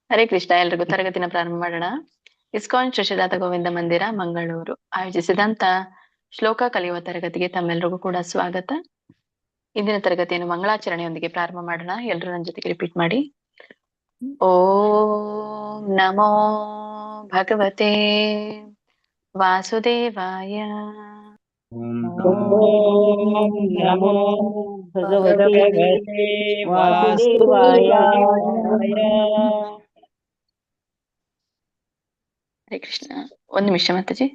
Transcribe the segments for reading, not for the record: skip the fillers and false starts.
ಹರೇ ಕೃಷ್ಣ. ಎಲ್ರಿಗೂ ತರಗತಿನ ಪ್ರಾರಂಭ ಮಾಡೋಣ. ಇಸ್ಕಾನ್ ಶ್ರೀ ಗೋವಿಂದ ಮಂದಿರ ಮಂಗಳೂರು ಆಯೋಜಿಸಿದಂತ ಶ್ಲೋಕ ಕಲಿಯುವ ತರಗತಿಗೆ ತಮ್ಮೆಲ್ರಿಗೂ ಕೂಡ ಸ್ವಾಗತ. ಇಂದಿನ ತರಗತಿಯನ್ನು ಮಂಗಳಾಚರಣೆಯೊಂದಿಗೆ ಪ್ರಾರಂಭ ಮಾಡೋಣ. ಎಲ್ರು ನನ್ನ ಜೊತೆಗೆ ರಿಪೀಟ್ ಮಾಡಿ. ಓಂ ನಮೋ ಭಗವತೆ ವಾಸುದೇವಾಯ. ನಮೋ ಭಗವತೆ ವಾಸುದೇವಾಯ. ಹರೇ ಕೃಷ್ಣ. ಒಂದು ನಿಮಿಷ ಮಾತಾಜಿ.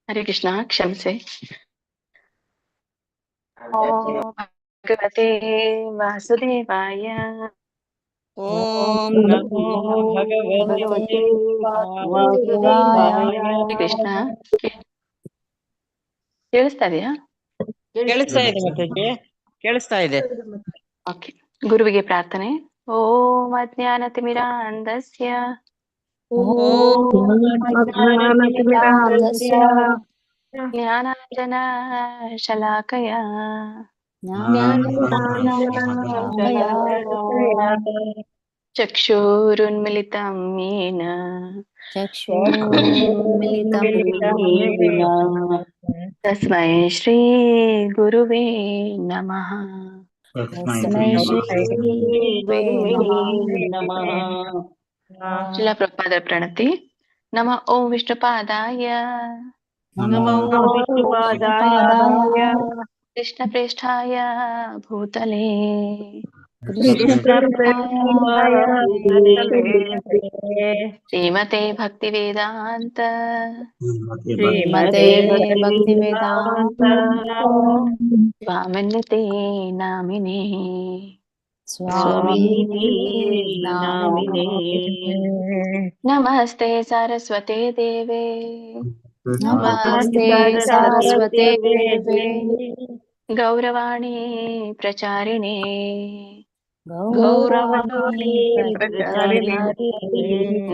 ಹರೇ ಕೃಷ್ಣ. ಕ್ಷಮಿಸಿ. ಓಂ ಭಗವತೆ ವಾಸುದೇವಾಯ. ಓಂ ನಮೋ ಭಗವತೆ ವಾಸುದೇವಾಯ. ಹರೇ ಕೃಷ್ಣ. ಕೇಳಿಸ್ತಾ ಇದೆಯಾ? ಕೇಳಿಸ್ತಾ ಇದೆ ಮಾತಾಜಿ, ಕೇಳಿಸ್ತಾ ಇದೆ. ಓಕೆ. ಗುರುವಿಗೆ ಪ್ರಾರ್ಥನೆ. ಓಂ ಅಜ್ಞಾನ ತಿಮಿರಾಂಧಸ್ಯ ಜ್ಞಾನಾಂಜನ ಶಲಾಕಯ ಚಕ್ಷುರುನ್ಮಿಲಿತಂ ಯೇನ ತಸ್ಮೈ ಶ್ರೀ ಗುರುವೇ ನಮಃ. ಶ್ರೀಲ ಪ್ರಭುಪಾದರ ಪ್ರಣತಿ. ನಮ ಓಂ ವಿಷ್ಣುಪಾದಾಯ ಕೃಷ್ಣ ಪ್ರೇಷ್ಠಾಯ ಭೂತಲೇ ಶ್ರೀಮತೆ ಭಕ್ತಿ ವೇದಾಂತ ಸ್ವಾಮಿನ್ಯತೆ ನಾಮಿನೇ. ನಮಸ್ತೆ ಸರಸ್ವತೆ ದೇವೆ ಗೌರವಾಣಿ ಪ್ರಚಾರಿಣೆ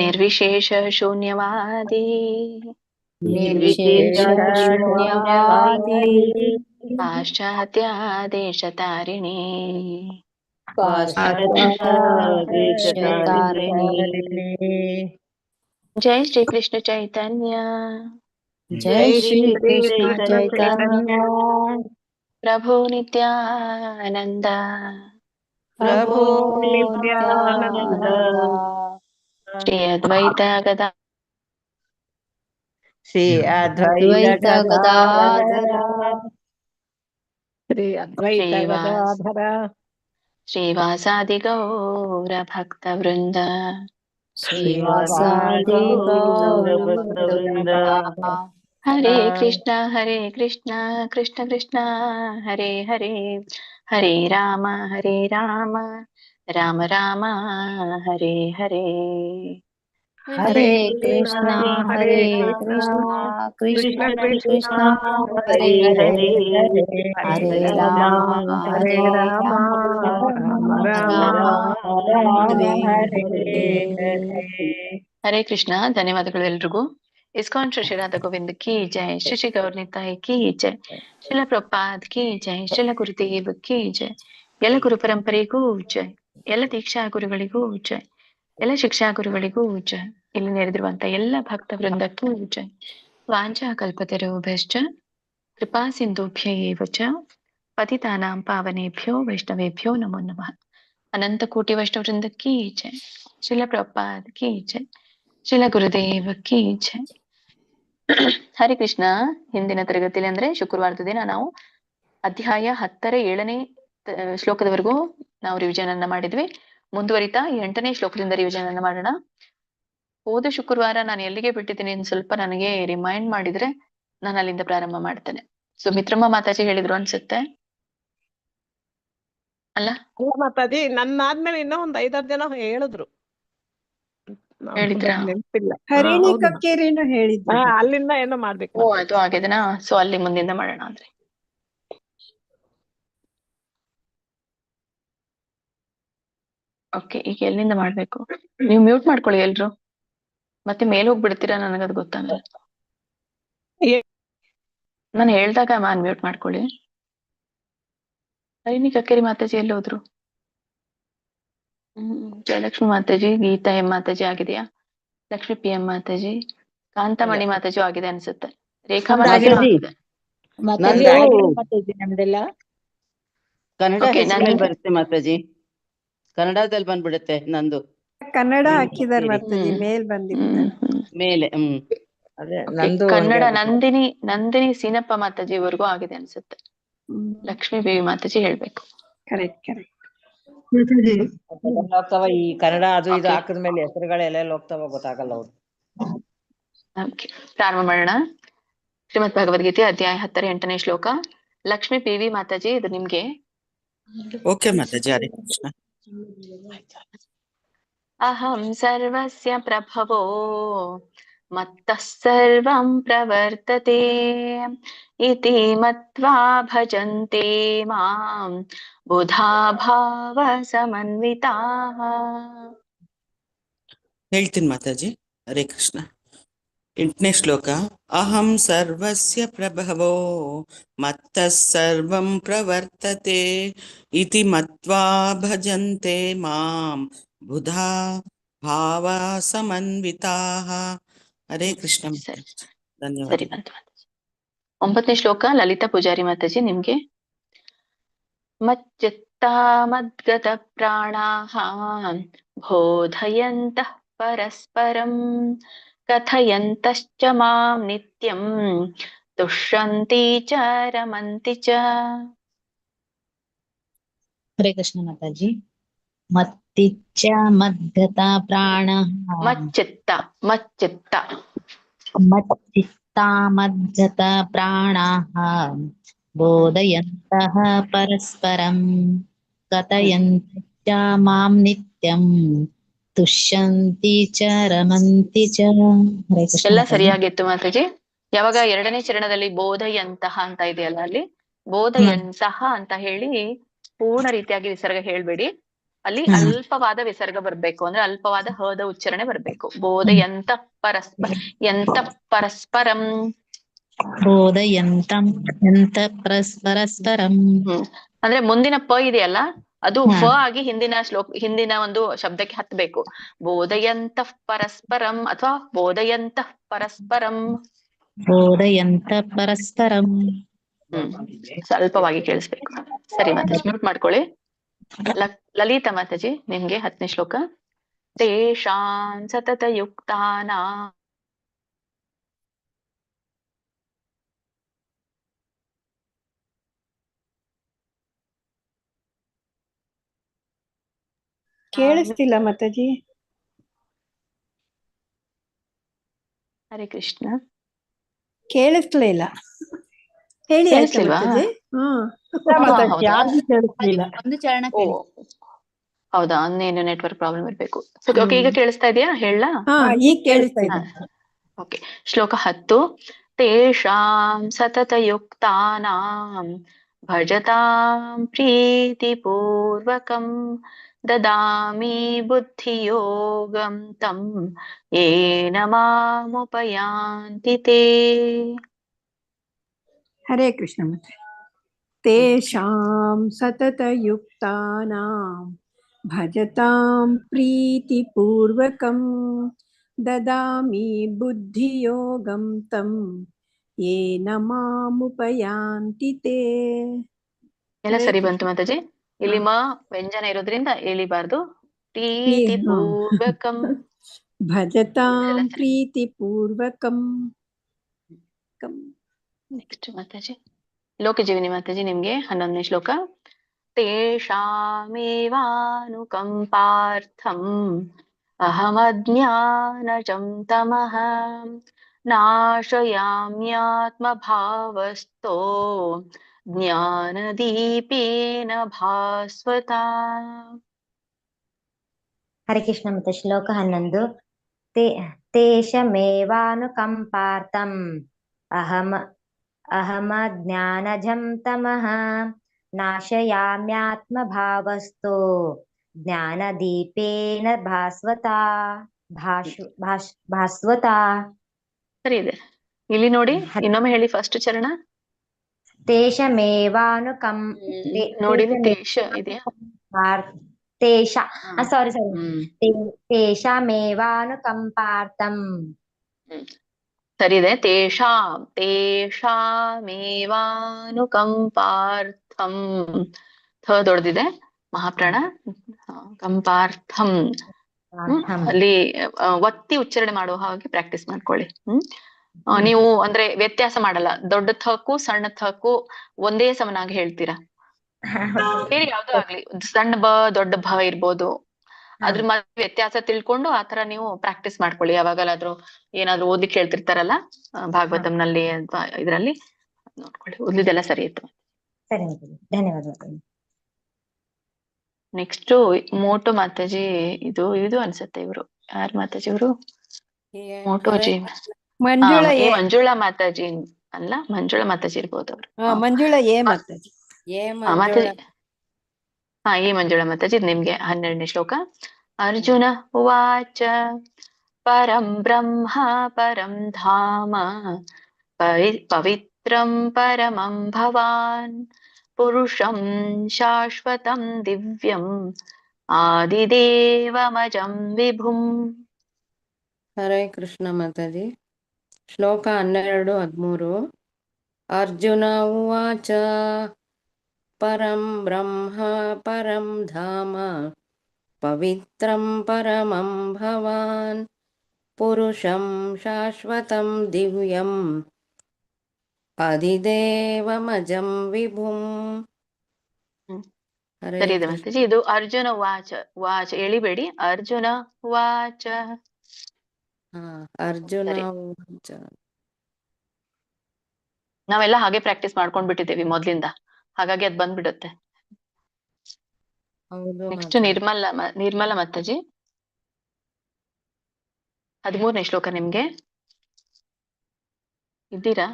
ನಿರ್ವಿಶೇಷ ಶೂನ್ಯವಾದಿ ಪಾಶ್ಚಾತ್ಯ ದೇಶತಾರಿಣಿ. ಜೈ ಶ್ರೀ ಕೃಷ್ಣ ಚೈತನ್ಯ ಪ್ರಭು ನಿತ್ಯಾನಂದ ಶ್ರೀ ಅದ್ವೈತ ಗದಾ ಶ್ರೀವಾಸಾದಿ ಗೌರ ಭಕ್ತ ವೃಂದ. ಹರೇ ಕೃಷ್ಣ ಕೃಷ್ಣ ಕೃಷ್ಣ ಹರೇ ಹರೇ, ಹರೇ ರಾಮ ರಾಮ ರಾಮ ಹರೇ ಹರೇ. ಹರೇ ಕೃಷ್ಣ ಕೃಷ್ಣ ಕೃಷ್ಣ ಹರೇ ಹರೇ, ಹರೇ ರಾಮ ಹರೇ ಕೃಷ್ಣ. ಧನ್ಯವಾದಗಳು ಎಲ್ರಿಗೂ. ಇಸ್ಕಾನ್ ಶ್ರೀ ಗೋವಿಂದ ಕಿ ಜೈ, ಶ್ರೀ ಗೌರ್ನಿತಾಯಿ ಕಿ ಜೈ, ಶ್ರೀಲ ಪ್ರಭುಪಾದ್ ಕಿ ಜೈ, ಶ್ರೀಲ ಗುರುದೇವ್ ಕಿ ಜೈ. ಎಲ್ಲ ಗುರು ಪರಂಪರೆಗೂ ಜೈ, ಎಲ್ಲ ದೀಕ್ಷಾ ಗುರುಗಳಿಗೂ ಜೈ, ಎಲ್ಲ ಶಿಕ್ಷಾ ಗುರುಗಳಿಗೂ ಜೈ. ಇಲ್ಲಿ ನೆರೆದಿರುವಂತ ಎಲ್ಲ ಭಕ್ತ ವೃಂದಕ್ಕೂ ಜೈ. ವಾಂಛಾ ಕಲ್ಪತರುಭ್ಯಶ್ಚ कृपा सिन्धुभ्य एव च पतितानां पावनेभ्यो वैष्णवेभ्यो नमो नमः। अनंत कोटि वैष्णव वृंद की जय। शिला प्रभुपाद की जय। ಶಿಲ ಗುರುದೇವ ಕಿ ಜೈ. ಹರಿ ಕೃಷ್ಣ. ಹಿಂದಿನ ತರಗತಿಯಲ್ಲಿ ಅಂದ್ರೆ ಶುಕ್ರವಾರದ ದಿನ ನಾವು ಅಧ್ಯಾಯ 10ರ 7ನೇ ಶ್ಲೋಕದವರೆಗೂ ನಾವು ರಿವಿಷನ್ ಅನ್ನ ಮಾಡಿದ್ವಿ. ಮುಂದುವರಿತಾ 8ನೇ ಶ್ಲೋಕದಿಂದ ರಿವಿಷನ್ ಅನ್ನ ಮಾಡೋಣ. ಹೋದ ಶುಕ್ರವಾರ ನಾನು ಎಲ್ಲಿಗೆ ಬಿಟ್ಟಿದ್ದೀನಿ ಸ್ವಲ್ಪ ನನಗೆ ರಿಮೈಂಡ್ ಮಾಡಿದ್ರೆ ನಾನು ಅಲ್ಲಿಂದ ಪ್ರಾರಂಭ ಮಾಡ್ತೇನೆ. ಸುಮಿತ್ರಮ್ಮ ಮಾತಾಜಿ ಹೇಳಿದ್ರು ಅನ್ಸುತ್ತೆ ಅಲ್ಲ? ಅಲ್ಲ ಮಾತಾಜಿ, ನನ್ನಾದ್ಮೇಲೆ ಇನ್ನೂ ಒಂದ್ 5-6 ಜನ ಹೇಳಿದ್ರು. ಹೇಳಿದ್ರಾ? ನೆನಪಿಲ್ಲ. ಹರಿಣಿ ಕಕ್ಕೇರಿನೂ ಹೇಳಿದ್ರು. ಅಲ್ಲಿಂದ ಏನೋ ಮಾಡ್ಬೇಕು. ಓ ಅದು ಆಗಿದೆನಾ? ಸೊ ಅಲ್ಲಿ ಮುಂದಿಂದ ಮಾಡೋಣ ಅಂದ್ರೆ. ಓಕೆ, ಈಗ ಎಲ್ಲಿಂದ ಮಾಡ್ಬೇಕು? ನೀವು ಮ್ಯೂಟ್ ಮಾಡ್ಕೊಳ್ಳಿ ಎಲ್ರು. ಮತ್ತೆ ಮೇಲೆ ಹೋಗ್ಬಿಡ್ತೀರಾ, ನನಗದು ಗೊತ್ತಾಗಲ್ಲ. ನಾನು ಹೇಳ್ದಾಗ ಮ್ಯೂಟ್ ಮಾಡ್ಕೊಳ್ಳಿ. ಹರಿಣಿ ಕಕ್ಕೇರಿ ಮಾತಾಜಿ ಎಲ್ಲಿ ಹೋದ್ರು? ಜಯಲಕ್ಷ್ಮಿ ಮಾತಾಜಿ, ಗೀತಾ ಎಂ ಮಾತಾಜಿ ಆಗಿದೆಯಾ? ಲಕ್ಷ್ಮಿ ಪಿ ಎಂ ಮಾತಾಜಿ, ಕಾಂತಮಣಿ ಮಾತಾಜಿ ಆಗಿದೆ ಅನ್ಸುತ್ತೆ. ರೇಖಾ ಮಾತಾಜಿ ಆಗಿದೆ. ನಮ್ದೆಲ್ಲ ಕನ್ನಡ Okay, ಹೆಸರಲ್ಲಿ ಬರುತ್ತೆ ಮಾತಾಜಿ, ಕನ್ನಡದಲ್ಲಿ ಬಂದ್ಬಿಡುತ್ತೆ ನಂದು. ಕನ್ನಡ ಹಾಕಿದಾರೆ ಮಾತಾಜಿ, ಮೇಲ್ ಬಂದಿರುತ್ತೆ ಮೇಲೆ. ಅದೇ Okay, ನಂದು ಕನ್ನಡ ನಂದಿನಿ ಸೀನಪ್ಪ ಮಾತಾಜಿ ವರೆಗೂ ಆಗಿದೆ ಅನ್ಸುತ್ತೆ. ಲಕ್ಷ್ಮೀ ಬೇವಿ ಮಾತಾಜಿ ಹೇಳ್ಬೇಕು. ಕರೆಕ್ಟ್. ಹೋಗ್ತಾವ ಈ ಕನ್ನಡ ಅದು ಇದು Okay. ಹಾಕಿದ್ಮೇಲೆ ಹೆಸರುಗಳು ಎಲ್ಲೆಲ್ಲಿ ಹೋಗ್ತಾವ ಗೊತ್ತಾಗಲ್ಲ ಅವ್ರು. Okay, ಪ್ರಾರಂಭ ಮಾಡೋಣ. ಶ್ರೀಮದ್ ಭಗವದ್ಗೀತೆ ಅಧ್ಯಾಯ 10ರ 8ನೇ ಶ್ಲೋಕ. ಲಕ್ಷ್ಮೀ ಪಿ ವಿ ಮಾತಾಜಿ, ಇದು ನಿಮ್ಗೆ. ಓಕೆ ಮಾತಾಜಿ, ಹರೇ ಕೃಷ್ಣ. ಅಹಂ ಸರ್ವಸ್ಯ ಪ್ರಭವೋ ಮತ್ತಃ ಸರ್ವಂ ಪ್ರವರ್ತತೆ ಇತಿ ಮತ್ವಾ ಭಜಂತೆ ಮಾಂ ಬುಧಾ ಭಾವ ಸಮನ್ವಿತಾಃ. ಹೇಳ್ತೀನಿ ಮಾತಾಜಿ, ಹರೇ ಕೃಷ್ಣ. 8ನೇ ಶ್ಲೋಕ. ಅಹಂ ಸರ್ವಸ್ಯ ಪ್ರಭವೋ ಮತ್ತಃ ಸರ್ವಂ ಪ್ರವರ್ತತೆ ಇತಿ ಮತ್ವಾ ಭಜಂತೆ ಮಾಂ ಬುಧಾ ಭಾವ ಸಮನ್ವಿತಾಃ. ಹರೇ ಕೃಷ್ಣ ಸರಿ, ಧನ್ಯವಾದ. ಸರಿ ಬಂತು ಮಾತಾಜಿ. 9ನೇ ಶ್ಲೋಕ ಲಲಿತಾ ಪೂಜಾರಿ ಮಾತಾಜಿ ನಿಮ್ಗೆ. ಮಚ್ಚಿತ್ತಾ ಮದ್ಗತ ಪ್ರಾಣಾಃ ಬೋಧಯಂತಃ ಪರಸ್ಪರಂ ಕಥಯಂತಶ್ಚ ಮಾಂ ನಿತ್ಯಂ ತುಷ್ಯಂತಿ ಚ ರಮಂತಿ ಚ. ಹರೇ ಕೃಷ್ಣ ಮಾತಾಜಿ. ಮತ್ತಿಚ್ಚ ಮದ್ಗತ ಪ್ರಾಣ ಮಚ್ಚಿತ್ತ ಮಚ್ಚಿತ್ತ ಮದ್ಗತ ಪ್ರಾಣಾಃ ಬೋಧಯಂತಃ ಪರಸ್ಪರಂ ಕಥಯಂತಶ್ಚ ಮಾಂ ನಿತ್ಯಂ ತುಷ್ಯಂತಿ ಚ ರಮಂತಿ ಚ. ಹರೇ ಕೃಷ್ಣ ಎಲ್ಲ ಮಾತಾಜಿ. ಸರಿಯಾಗಿತ್ತು ಮಾತಾಜಿ. ಯಾವಾಗ 2ನೇ ಚರಣದಲ್ಲಿ ಬೋಧಯಂತಹ ಅಂತ ಇದೆಯಲ್ಲ, ಅಲ್ಲಿ ಬೋಧಯಂತಹ ಅಂತ ಹೇಳಿ ಪೂರ್ಣ ರೀತಿಯಾಗಿ ವಿಸರ್ಗ ಹೇಳ್ಬೇಡಿ. ಅಲ್ಲಿ ಅಲ್ಪವಾದ ವಿಸರ್ಗ ಬರ್ಬೇಕು, ಅಂದ್ರೆ ಅಲ್ಪವಾದ ಹದ ಉಚ್ಚಾರಣೆ ಬರ್ಬೇಕು. ಬೋಧಯಂತ ಪರಸ್ಪರಂ ಬೋಧಯಂತಂ ಪರಸ್ಪರಂ. ಅಂದ್ರೆ ಮುಂದಿನ ಪ ಇದೆಯಲ್ಲ, ಅದು ಫ ಆಗಿ ಹಿಂದಿನ ಒಂದು ಶಬ್ದಕ್ಕೆ ಹತ್ಬೇಕು. ಬೋಧಯಂತ ಪರಸ್ಪರಂ ಅಥವಾ ಬೋಧಯಂತ ಪರಸ್ಪರಂ. ಬೋಧಯಂತ ಪರಸ್ಪರಂ. ಸ್ವಲ್ಪವಾಗಿ ಕೇಳಿಸ್ಬೇಕು. ಸರಿ ಮಾತಾಜಿ, ಮ್ಯೂಟ್ ಮಾಡ್ಕೊಳ್ಳಿ. ಲಲಿತಾ ಮಾತಾಜಿ ನಿಮ್ಗೆ 10ನೇ ಶ್ಲೋಕ. ತೇಷಾಂ ಸತತ ಯುಕ್ತಾನಾಂ ಕೇಳಿಸ್ತಿಲ್ಲ ಮಾತಾಜಿ. ಹರೇ ಕೃಷ್ಣ. ಕೇಳಿಸ್ಲೇ ಇಲ್ಲ, ಹೇಳಿ ಆಯ್ತಾ ಕೇಳಿಸ್ಲಿಲ್ವಾ? ಮಾತಾಜಿ? ಯಾರಿಗೂ ಕೇಳಿಸ್ಲಿಲ್ಲ. ಒಂದು ಚರಣ ಓ ಹೌದಾ, ಇನ್ನೇನು ನೆಟ್ವರ್ಕ್ ಪ್ರಾಬ್ಲಮ್ ಇರ್ಬೇಕು. ಓಕೆ, ಈಗ ಕೇಳಿಸ್ತಾ ಇದೆಯಾ? ಹೇಳ. ಈಗ ಕೇಳಿಸ್ತಾ ಇದೆ. ಓಕೆ, ಶ್ಲೋಕ 10. ತೇಷಾಂ ಸತತ ಯುಕ್ತಾನಾಂ ಭಜತಾಂ ಪ್ರೀತಿಪೂರ್ವಕಂ ದದಾಮಿ ಬುದ್ಧಿಯೋಗಂ ತಂ ಯೇನ ಮಾಮುಪಯಾಂತಿ ತೇ. ಹರೇ ಕೃಷ್ಣ ಮಾತಾಜಿ. ತೇಷಾಂ ಸತತಯುಕ್ತಾನಾಂ ಭಜತಾಂ ಪ್ರೀತಿಪೂರ್ವಕಂ ದದಾಮಿ ಬುದ್ಧಿಯೋಗಂ ತಂ येन मामुपयान्ति ते ಎಲ್ಲ ಹರೇ ಸರಿ ಕೃಷ್ಣ. ಬಂತು ಮಾತಾಜಿ. ಇಲ್ಲಿ ಹಾ. ಮ ವ್ಯಂಜನ ಇರೋದ್ರಿಂದ ಎಳಿಬಾರ್ದು. ಹಾ. ಪ್ರೀತಿಪೂರ್ವಕಂ. ಭಜತಾಂ ಇದೆಲ್ಲ ಸರಿ. ಪ್ರೀತಿಪೂರ್ವಕಂ. ನೆಕ್ಸ್ಟ್ ಮಾತಾಜಿ ಲೋಕಜೀವಿನಿ ಮಾತಾಜಿ, ನಿಮ್ಗೆ 11ನೇ ಶ್ಲೋಕ. ತೇಷಾಮೇವಾನುಕಂಪಾರ್ಥಂ ಅಹಮಜ್ಞಾನಜಂ ತಮಃ ನಾಶಯಾಮ್ಯಾತ್ಮಭಾವಸ್ಥೋ ಜ್ಞಾನದೀಪೇನ ಭಾಸ್ವತಾ. ಹರೇ ಕೃಷ್ಣ. ಮತ್ತೆ ಶ್ಲೋಕ 11. ತೇಷಮೇವಾನುಕಂಪಾರ್ಥಂ ಅಹಮಜ್ಞಾನಜಂ ತಮಃ ನಾಶಯಾಮ್ಯಾತ್ಮಭಾವಸ್ಥೋ ಜ್ಞಾನದೀಪೇನ ಭಾಸ್ವತಾ. ಸರಿ ಇದೆ. ಇಲ್ಲಿ ನೋಡಿ, ಇನ್ನೊಮ್ಮೆ ಹೇಳಿ ಫಸ್ಟ್ ಚರಣ. ತೇಷಮೇವಾನುಕಂ ನೋಡಿನಿ ತೇಷ ಇದೆಯಾ? ಸಾರಿ ತೇಷಾಮೇವಾನುಕಂಪಾರ್ಥಂ. ಸರಿ ಇದೆ. ತೇಷಾಮೇವಾನುಕಂಪಾರ್ಥಂ. ಥ ದೊಡ್ಡದಿದೆ, ಮಹಾಪ್ರಾಣ. ಕಂಪಾರ್ಥಂ. ಅಲ್ಲಿ ಒತ್ತಿ ಉಚ್ಚಾರಣೆ ಮಾಡುವ ಹಾಗೆ ಪ್ರಾಕ್ಟೀಸ್ ಮಾಡ್ಕೊಳ್ಳಿ. ನೀವು ಅಂದ್ರೆ ವ್ಯತ್ಯಾಸ ಮಾಡಲ್ಲ, ದೊಡ್ಡ ಥಕು ಸಣ್ಣ ಥಕು ಒಂದೇ ಸಮನಾಗಿ ಹೇಳ್ತೀರಾ. ಬೇರೆ ಯಾವ್ದೋ ಆಗ್ಲಿ, ಸಣ್ಣ ಬ ದೊಡ್ಡ ಭ ಇರ್ಬೋದು, ಅದ್ರ ಮಧ್ಯೆ ವ್ಯತ್ಯಾಸ ತಿಳ್ಕೊಂಡು ಆತರ ನೀವು ಪ್ರಾಕ್ಟೀಸ್ ಮಾಡ್ಕೊಳ್ಳಿ. ಯಾವಾಗಲಾದ್ರೂ ಏನಾದ್ರು ಓದ್ಲಿಕ್ಕೆ ಹೇಳ್ತಿರ್ತಾರಲ್ಲ ಭಾಗವತಂನಲ್ಲಿ ಅಥವಾ ಇದ್ರಲ್ಲಿ ನೋಡ್ಕೊಳ್ಳಿ. ಓದ್ಲಿದೆಲ್ಲ ಸರಿ ಇತ್ತು. ಸರಿ, ಧನ್ಯವಾದಗಳು. ನೆಕ್ಸ್ಟ್ ಮೋಟೋ ಮಾತಾಜಿ. ಇದು ಅನ್ಸುತ್ತೆ ಇವರು ಯಾರು ಮಾತಾಜಿ ಇವರು? ಮೋಟೋಜಿ. ಮಂಜುಳಾ ಎ. ಮಂಜುಳಾ ಮಾತಾಜಿ ಅಲ್ಲ, ಮಂಜುಳಾ ಮಾತಾಜಿ ಇರ್ಬೋದು ಅವರು. ಮಂಜುಳಾ ಎ ಮಾತಾಜಿ. ಮಾತಾಜಿ. ಈ ಮಂಜುಳಾ ಮಾತಾಜಿ, ಇದು ನಿಮ್ಗೆ 12ನೇ ಶ್ಲೋಕ. ಅರ್ಜುನ ಉವಾಚ ಪರಂ ಬ್ರಹ್ಮ ಪರಂ ಧಾಮ ಪವಿತ್ರಂ ಪರಮಂ ಭವಾನ್ ಪುರುಷಂ ಶಾಶ್ವತಂ ದಿವ್ಯಂ ಆದಿದೇವಮಜಂ ವಿಭುಂ. ಹರೇ ಕೃಷ್ಣ ಮಾತಾಜಿ. ಶ್ಲೋಕ 12, 13. ಅರ್ಜುನ ಉವಾಚ ಪರಂ ಬ್ರಹ್ಮ ಪರಂ ಧಾಮ ಪವಿತ್ರಂ ಪರಮಂ ಭವಾನ್ ಪುರುಷಂ ಶಾಶ್ವತಂ ದಿವ್ಯಂ ಆದಿದೇವಮಜಂ ವಿಭುಂ. ಸರಿ ಇದೆ ಮಾತಾಜಿ. ಇದು ಅರ್ಜುನ ವಾಚ. ವಾಚ ಎಳಿಬೇಡಿ, ಅರ್ಜುನ ವಾಚ. ಅರ್ಜುನ ಸರಿ. ಉವಾಚ. ನಾವೆಲ್ಲ ಹಾಗೆ ಪ್ರಾಕ್ಟೀಸ್ ಮಾಡ್ಕೊಂಡ್ ಬಿಟ್ಟಿದ್ದೇವೆ ಮೊದ್ಲಿಂದ, ಹಾಗಾಗಿ ಅದ್ ಬಂದ್ಬಿಡುತ್ತೆ. ಹೌದು ನೆಕ್ಸ್ಟ್ ನಿರ್ಮಲ ಮಾತಾಜಿ, 13ನೇ ಶ್ಲೋಕ. ನಿಮ್ಗೆ ಇದ್ದೀರಾ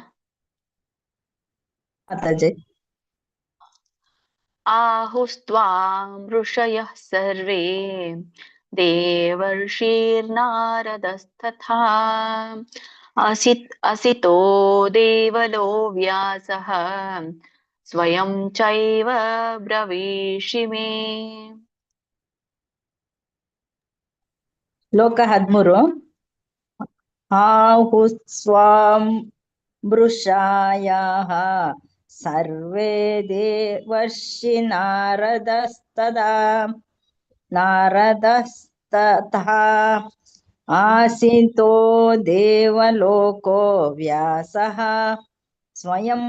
ಮಾತಾಜಿ? ಆಹುಸ್ತ್ವಾಂ ಋಷಯಃ ಸರ್ವೇ ದೇವರ್ಷಿರ್ನಾರದಸ್ತಥಾ ಅಸಿತೋ ದೇವಲೋ ವ್ಯಾಸಃ ಸ್ವಯಂ ಚೈವ ಬ್ರವೀಷಿ ಮೇ. ಶ್ಲೋಕ 13. ಆಹುಸ್ವಾಂ ವೃಷಾಯಾಃ ಸರ್ವೇ ದೇವರ್ಷಿ ನಾರದಸ್ತಥಾ ಆಸಿತೋ ದೇವಲೋಕೋ ವ್ಯಾಸಃ ಸ್ವಯಂ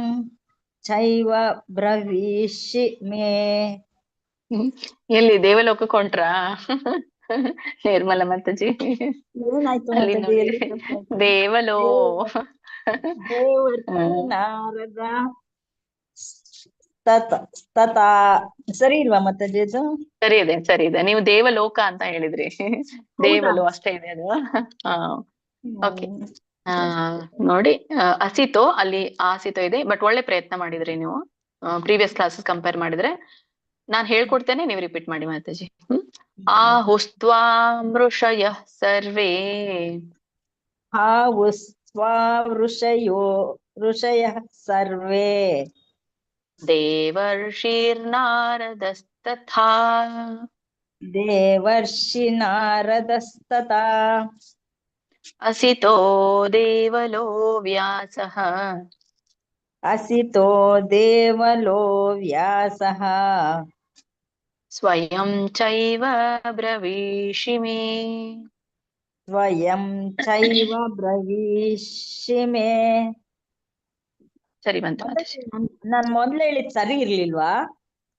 ಚೈವ ಬ್ರವೀಷಿ ಮೇ. ಎಲ್ಲಿ ದೇವಲೋಕ ಕೊಂಟ್ರಾ? ನಿರ್ಮಲ ಮಾತಾಜಿ, ಏನಾಯ್ತು ಅಲ್ಲಿ ಮಾತಾಜಿ? ನೋಡಿ, ದೇವಲೋ ನಾರದ ತಥಾ. ಸರಿ ಇಲ್ವಾ ಮಾತಾಜಿ ಅದು? ಸರಿ ಇದೆ. ನೀವು ದೇವಲೋಕ ಅಂತ ಹೇಳಿದ್ರಿ, ದೇವಲು ಅಷ್ಟೇ ಇದೆ ಅದು. ಓಕೆ. ನೋಡಿ, ಅಸಿತೋ ಅಲ್ಲಿ ಆಸಿತೋ ಇದೆ, ಬಟ್ ಒಳ್ಳೆ ಪ್ರಯತ್ನ ಮಾಡಿದ್ರಿ ನೀವು. ಪ್ರೀವಿಯಸ್ ಕ್ಲಾಸಸ್ ಕಂಪೇರ್ ಮಾಡಿದ್ರೆ. ನಾನ್ ಹೇಳ್ಕೊಡ್ತೇನೆ, ನೀವು ರಿಪೀಟ್ ಮಾಡಿ ಮಾತಾಜಿ. ಆಹುಸ್ತ್ವಾಂ ಋಷಯಃ ಸರ್ವೇ ಋಷಯಃ ಸರ್ವೇ ದೇವರ್ಷಿರ್ನಾರದಸ್ತಥಾ ದೇವರ್ಷಿ ನಾರದಸ್ತಥಾ असितो देवलो व्यासः असितो देवलो व्यासः स्वयं चैव ब्रवीषि मे. स्वयं चैव ब्रवीषि मे. ಸರಿ ಬಂತು ಮಾತಾಜಿ. ನಾನ್ ಮೊದ್ಲು ಹೇಳಿದ್ ಸರಿ ಇರ್ಲಿಲ್ವಾ?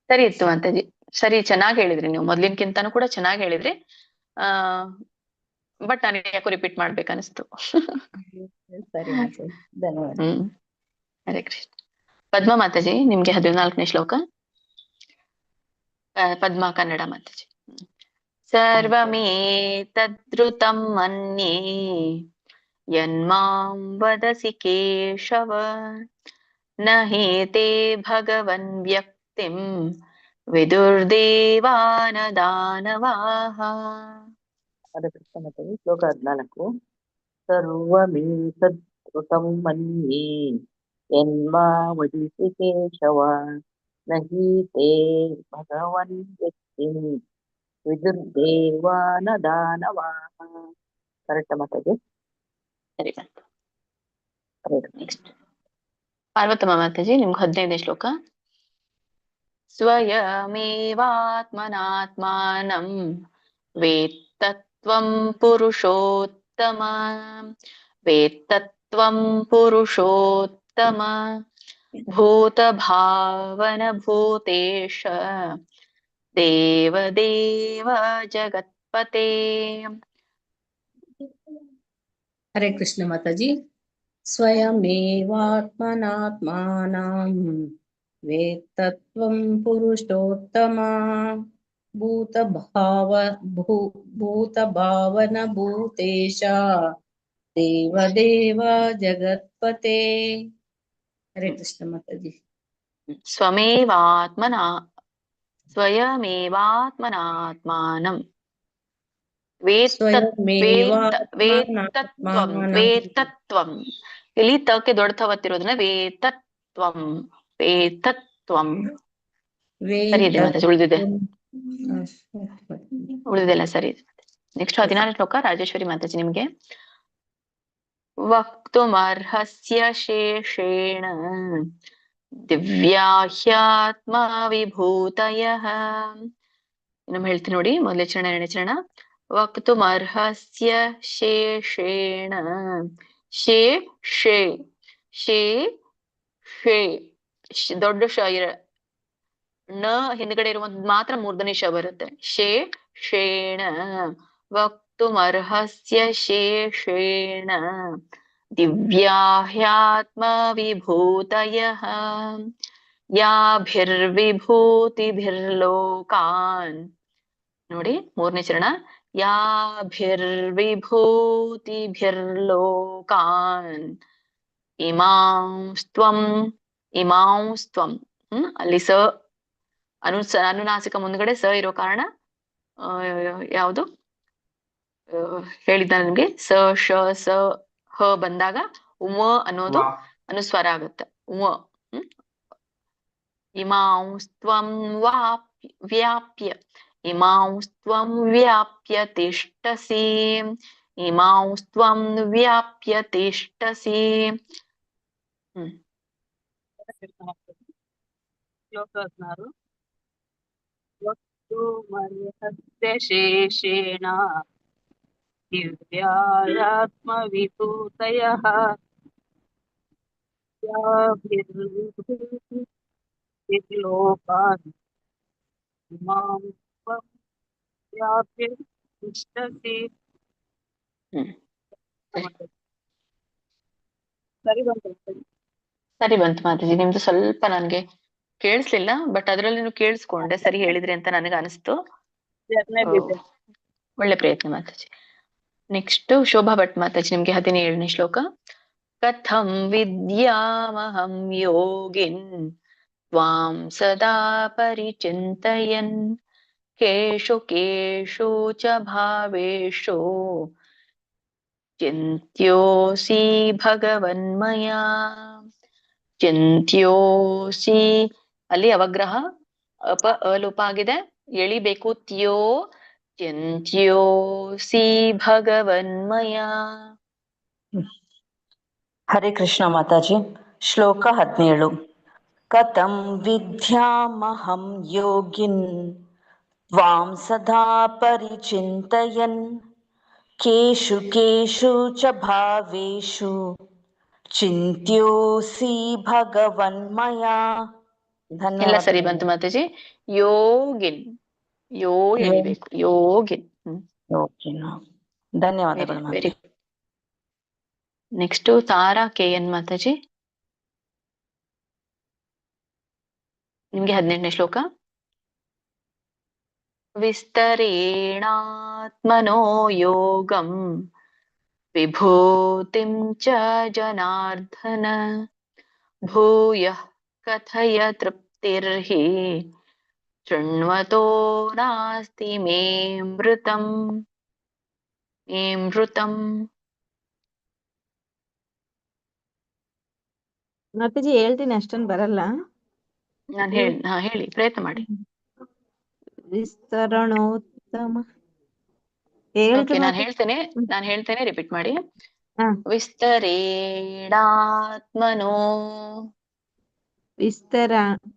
ಸರಿ ಇತ್ತು ಮಾತಾಜಿ. ಸರಿ, ಚೆನ್ನಾಗಿ ಹೇಳಿದ್ರಿ ನೀವು. ಮೊದ್ಲಿನ್ಕಿಂತಾನು ಕೂಡ ಚೆನ್ನಾಗಿ ಹೇಳಿದ್ರಿ. ಬಟ್ ನನಗೆ ಯಾಕೋ ರಿಪೀಟ್ ಮಾಡ್ಬೇಕನ್ನಿಸ್ತು. ಸರಿ ಮಾತಾಜಿ, ಧನ್ಯವಾದ. ಹರೇ ಕೃಷ್ಣ. ಪದ್ಮ ಮಾತಾಜಿ, ನಿಮ್ಗೆ 14ನೇ ಶ್ಲೋಕ. ಪದ್ಮ ಕನ್ನಡ ಮಾತಾಜಿ. ಸರ್ವಮೇತದ್ರುತಂ ಮನ್ಯೇ ಯನ್ಮಾಂ ವದಸಿ ಕೇಶವ ನ ಹೇತೆ ಭಗವನ್ ವ್ಯಕ್ತಿಂ ವಿದುರ್ದೇವಾನ ದಾನವಾಃ. ಹರೇ ಕೃಷ್ಣ ಮಾತಾಜಿ. ಶ್ಲೋಕ 14. ಸರ್ವಮೇತದ್ರುತಂ ಮನ್ಯೇ ಯನ್ಮಾ ವದಿಸಿ ಕೇಶವ ನಹಿ ತೇ ಭಗವನ್ ವ್ಯಕ್ತಿಂ ವಿದುರ್ದೇವಾನ ದಾನವಾಃ. ಕರೆಕ್ಟ್ ಮಾತಾಜಿ? ಸರಿ ಬಂತು. ಹರೇ ಕೃಷ್ಣ. ನೆಕ್ಸ್ಟ್ ಪಾರ್ವತಮ್ಮ ಮಾತಾಜಿ, ನಿಮ್ಗೆ 15ನೇ ಶ್ಲೋಕ. ಸ್ವಯಮೇವಾತ್ಮನಾತ್ಮಾನಂ ವೇತ್ತತ್ವಂ ಪುರುಷೋತ್ತಮ ವೇತ್ತತ್ವಂ ಪುರುಷೋತ್ತಮ ಭೂತಭಾವನ ಭೂತೇಶ ದೇವದೇವ ಜಗತ್ಪತೆ. ಹರೇ ಕೃಷ್ಣ ಮಾತಾಜಿ. ಸ್ವಯಮೇವಾತ್ಮನಾತ್ಮಾನಂ ವೇತ್ತತ್ವಂ ಪುರುಷೋತ್ತಮ ಭೂತಭಾವನ ಭೂತೇಶ ದೇವದೇವ ಜಗತ್ಪತೆ. ಹರೇ ಕೃಷ್ಣ ಮಾತಾಜಿ. ಸ್ವಯಮೇವಾತ್ಮನಾತ್ಮಾನಂ ವೇತ್ತತ್ವಂ. ಇಲ್ಲಿ ತಕ್ಕೆ ದೊಡ್ಡ ತವತ್ತಿರೋದ್ರಿಂದ ವೇತತ್ವಂ. ಸರಿ ಇದೆ ಮಾತಾಜಿ, ಉಳಿದಿದೆಲ್ಲ ಸರಿ ಇದೆ. ನೆಕ್ಸ್ಟ್ 16ನೇ ಶ್ಲೋಕ. ರಾಜೇಶ್ವರಿ ಮಾತಾಜಿ, ನಿಮ್ಗೆ. ವಕ್ತುಮರ್ಹಸ್ಯ ಶೇಷೇಣ ದಿವ್ಯಾಹ್ಯಾತ್ಮ ವಿಭೂತಯಃ. ಇನ್ನೊಮ್ಮೆ ಹೇಳ್ತೀನಿ ನೋಡಿ, ಮೊದಲೇ ಚರಣ ಎರಡನೇ ಚರಣ. ವಕ್ತುಮರ್ಹಸ್ಯ ಶೇಷೇಣ ಶೇ ಶೇ ಶೇ ಶೇ ದೊಡ್ಡ ಶ ನ ಹಿಂದ್ಗಡೆ ಇರುವಂತ ಮಾತ್ರ ಮೂರ್ಧನಿ ಶ ಬರುತ್ತೆ. ಶೇ ಶೇಣ ವಕ್ತುಮರ್ಹಸ್ಯ ಶೇಷೇಣ ದಿವ್ಯಾಹ್ಯಾತ್ಮ ವಿಭೂತಯಃ ಯಾಭಿರ್ವಿಭೂತಿಭಿರ್ಲೋಕಾನ್. ನೋಡಿ, ಮೂರನೇ ಚರಣ. ಯಾಭಿರ್ವಿಭೂತಿಭಿರ್ಲೋಕಾನ್ ಇಮಾಂಸ್ತ್ವಂ. ಅಲ್ಲಿ ಸ ಅನುನಾಸಿಕ ಮುಂದ್ಗಡೆ ಸ ಇರೋ ಕಾರಣ ಯಾವುದು ಹೇಳಿದ್ದ ನಿಮ್ಗೆ. ಸ ಶ ಸ ಹ ಬಂದಾಗ ಉಮ ಅನ್ನೋದು ಅನುಸ್ವರ ಆಗುತ್ತೆ. ಉಮ. ಇಮಾಂಸ್ತ್ವಂ ವ್ಯಾಪ್ಯ ಇಮಾಂಸ್ತ್ವಂ ವ್ಯಾಪ್ಯ ತಿಷ್ಟಸಿ ಇಮಾಂಸ್ತ್ವಂ ವ್ಯಾಪ್ಯ ತಿಷ್ಟಸಿ. ಶ್ಲೋಕ 16. ವಕ್ತುಮರ್ಹಸ್ಯ ಶೇಷೇಣ ದಿವ್ಯಾಯಾತ್ಮ ವಿಭೂತಯಃ ಯಾಭಿರ್ವಿಭೂತಿಭಿರ್ಲೋಕಾನ್ ಇಮಾಂ ತ್ವಂ ವ್ಯಾಪ್ಯ ತಿಷ್ಟಸಿ. ಸರಿ ಬಂತು. ಸರಿ ಬಂತು ಮಾತಾಜಿ. ನಿಮ್ದು ಸ್ವಲ್ಪ ನನ್ಗೆ ಕೇಳಿಸ್ಲಿಲ್ಲ, ಬಟ್ ಅದ್ರಲ್ಲಿ ನೀವು ಕೇಳಿಸ್ಕೊಂಡೆ, ಸರಿ ಹೇಳಿದ್ರಿ ಅಂತ ನನಗೆ ಅನಿಸ್ತು. ಒಳ್ಳೆ ಪ್ರಯತ್ನ ಮಾತಾಜಿ. ನೆಕ್ಸ್ಟ್ ಶೋಭಾ ಭಟ್ ಮಾತಾಜಿ, ನಿಮ್ಗೆ 17ನೇ ಶ್ಲೋಕ. ಕಥಂ ವಿದ್ಯಾಮಹಂ ಯೋಗಿನ್ ತ್ವಾಂ ಸದಾ ಪರಿಚಿಂತಯನ್ ಕೇಶು ಕೇಶು ಚ ಭಾವೇಶು ಚಿಂತ್ಯೋಸಿ ಭಗವನ್ಮಯಾ. ಚಿಂತ್ಯೋಸಿ ಅಲ್ಲಿ ಅವಗ್ರಹ ಅಲೋಪ ಆಗಿದೆ, ಎಳಿಬೇಕು. ತ್ಯೋ ಚಿಂತ್ಯೋಸಿ ಭಗವನ್ಮಯಾ. ಹರೇ ಕೃಷ್ಣ ಮಾತಾಜಿ. ಶ್ಲೋಕ 17. ಕಥಂ ವಿದ್ಯಾಮಹಂ ಯೋಗಿನ್ ತ್ವಾಂ ಸದಾ ಪರಿಚಿಂತಯನ್ ಕೇಷು ಕೇಷು ಚ ಭಾವೇಷು ಚಿಂತ್ಯೋಸಿ ಭಗವನ್ಮಯಾ. ಎಲ್ಲ ಸರಿ ಧನ್ಯವಾದಗಳು. ಬಂತು ಮಾತಾಜಿ. ಯೋಗಿನ್, ಯೋ ಎಳಿಬೇಕು, ಯೋಗಿನ್. ಯೋಗಿನ. ಧನ್ಯವಾದಗಳು ವೆರಿ ಮಾತಾಜಿ. ನೆಕ್ಸ್ಟ್ ತಾರಾ KN ಮಾತಾಜಿ, ನಿಮ್ಗೆ 18ನೇ ಶ್ಲೋಕ. ವಿಸ್ತರೇಣಾತ್ಮನೋ ಯೋಗಂ ವಿಭೂತಿಂ ಚ ಜನಾರ್ದನ ಭೂಯಃ ಕಥಯ ತೃಪ್ತಿರ್ಹಿ ಶೃಣ್ವತೋ ನಾಸ್ತಿ ಮೇ ಮೃತಂ. ಮಾತಾಜಿ ಹೇಳ್ತೀನಿ, ಅಷ್ಟೊಂದು ಬರಲ್ಲ. ಹೇಳಿ, ಪ್ರಯತ್ನ ಮಾಡಿ. ವಿಸ್ತರಣೋತ್ತಮ ಓಕೆ, ನಾನು ಹೇಳ್ತೇನೆ, ರಿಪೀಟ್ ಮಾಡಿ. ಹಾ. ವಿಸ್ತರೇಣಾತ್ಮನೋ,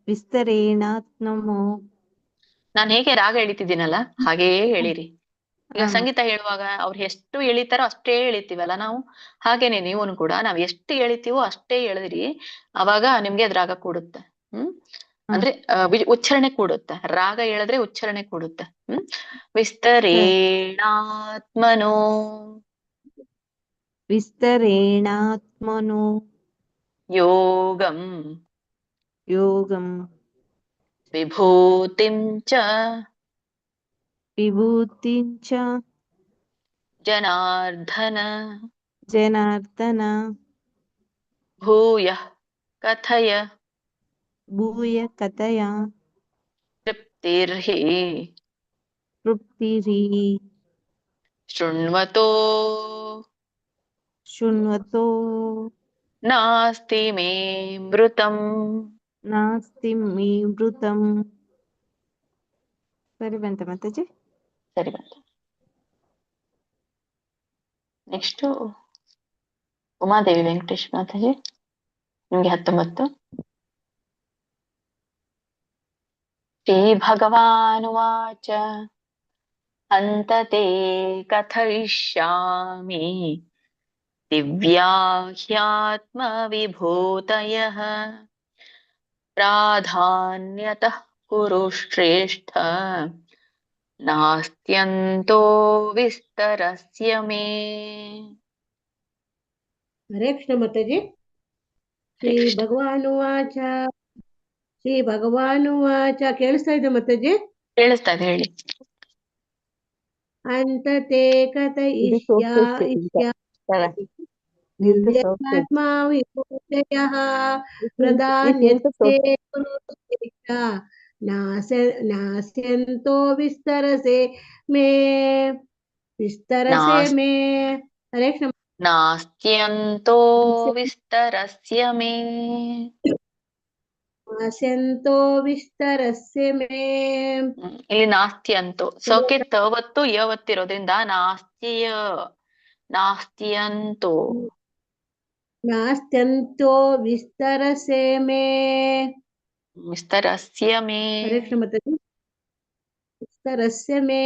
ವಿಸ್ತರೇಣಾತ್ಮನೋ. ನಾನು ಹೇಗೆ ರಾಗ ಎಳಿತಿದ್ದೀನಲ್ಲ ಹಾಗೇ ಹೇಳಿರಿ. ಈಗ ಸಂಗೀತ ಹೇಳುವಾಗ ಅವ್ರು ಎಷ್ಟು ಎಳಿತಾರೋ ಅಷ್ಟೇ ಎಳಿತೀವಲ್ಲ ನಾವು, ಹಾಗೇನೆ ನೀವನು ಕೂಡ ನಾವ್ ಎಷ್ಟು ಎಳಿತೀವೋ ಅಷ್ಟೇ ಎಳೆದಿರಿ, ಅವಾಗ ನಿಮ್ಗೆ ಅದ್ ರಾಗ ಕೂಡುತ್ತೆ. ಅಂದ್ರೆ ಉಚ್ಚಾರಣೆ ಕೂಡುತ್ತೆ. ರಾಗ ಎಳೆದ್ರೆ ಉಚ್ಚಾರಣೆ ಕೂಡುತ್ತೆ. ವಿಸ್ತರೇಣಾತ್ಮನೋ, ವಿಸ್ತರೇಣಾತ್ಮನೋ ಯೋಗಂ ಯೋಗಂ ವಿಭೂತಿಂ ಚ ಜನಾರ್ದನ ಭೂಯಃ ಕಥಯ ತೃಪ್ತಿರ್ಹಿ ಶೃಣ್ವತೋ ನಾಸ್ತಿ ಮೇ ಮೃತಂ. ಸರಿ ಬಂತ ಮಾತಾಜಿ? ಸರಿ ಬಂತು. ನೆಕ್ಸ್ಟ್ ಉಮಾದೇವಿ ವೆಂಕಟೇಶ್ ಮಾತಾಜಿ, ನಿಮ್ಗೆ 19. ಶ್ರೀ ಭಗವಾನುವಾಚ ಅಂತತೆ ಕಥಯಿಷ್ಯಾಮಿ ದಿವ್ಯಾ ಹ್ಯಾತ್ಮ ವಿಭೂತಯಃ ಪ್ರಾಧಾನ್ಯತಃ ಕುರು ಶ್ರೇಷ್ಠ ನಾಸ್ತ್ಯಂತೋ ವಿಸ್ತರಸ್ಯ ಮೇ. ಹರೇ ಕೃಷ್ಣ ಮಾತಾಜಿ. ಶ್ರೀ ಭಗವಾನುವಾಚ. ಕೇಳಿಸ್ತಾ ಇದೆ ಮಾತಾಜಿ? ಕೇಳಿಸ್ತಾ ಇದೆ, ಹೇಳಿ. ಅಂತತೆ ದಿವ್ಯಾತ್ಮ ವಿಭೂತಯಃ ಪ್ರಾಧಾನ್ಯತೆ ಕುರು ಶ್ರೇಷ್ಠ ನಾಸ್ಯಂತೋ ವಿಸ್ತರಸೆ ಮೇ. ಹರೇ ಕೃಷ್ಣ. ನಾಸ್ತ್ಯಂತೋ ವಿಸ್ತರಸ್ಯ ಮೇ. ನಾಸ್ಯಂತೋ ವಿಸ್ತರಸ್ಯ ಮೇ. ಇಲ್ಲಿ ನಾಸ್ತ್ಯಂತೋ, ಸೌಕೆ ತವತ್ತು ಯವತ್ತಿರೋದ್ರಿಂದ ನಾಸ್ತ್ಯಂತೋ ವಿಸ್ತರಸೆ ಮೇ. ವಿಸ್ತರಸ್ಯ ಮೇ. ಹರೇ ಕೃಷ್ಣ ಮಾತಾಜಿ. ವಿಸ್ತರಸ್ಯ ಮೇ.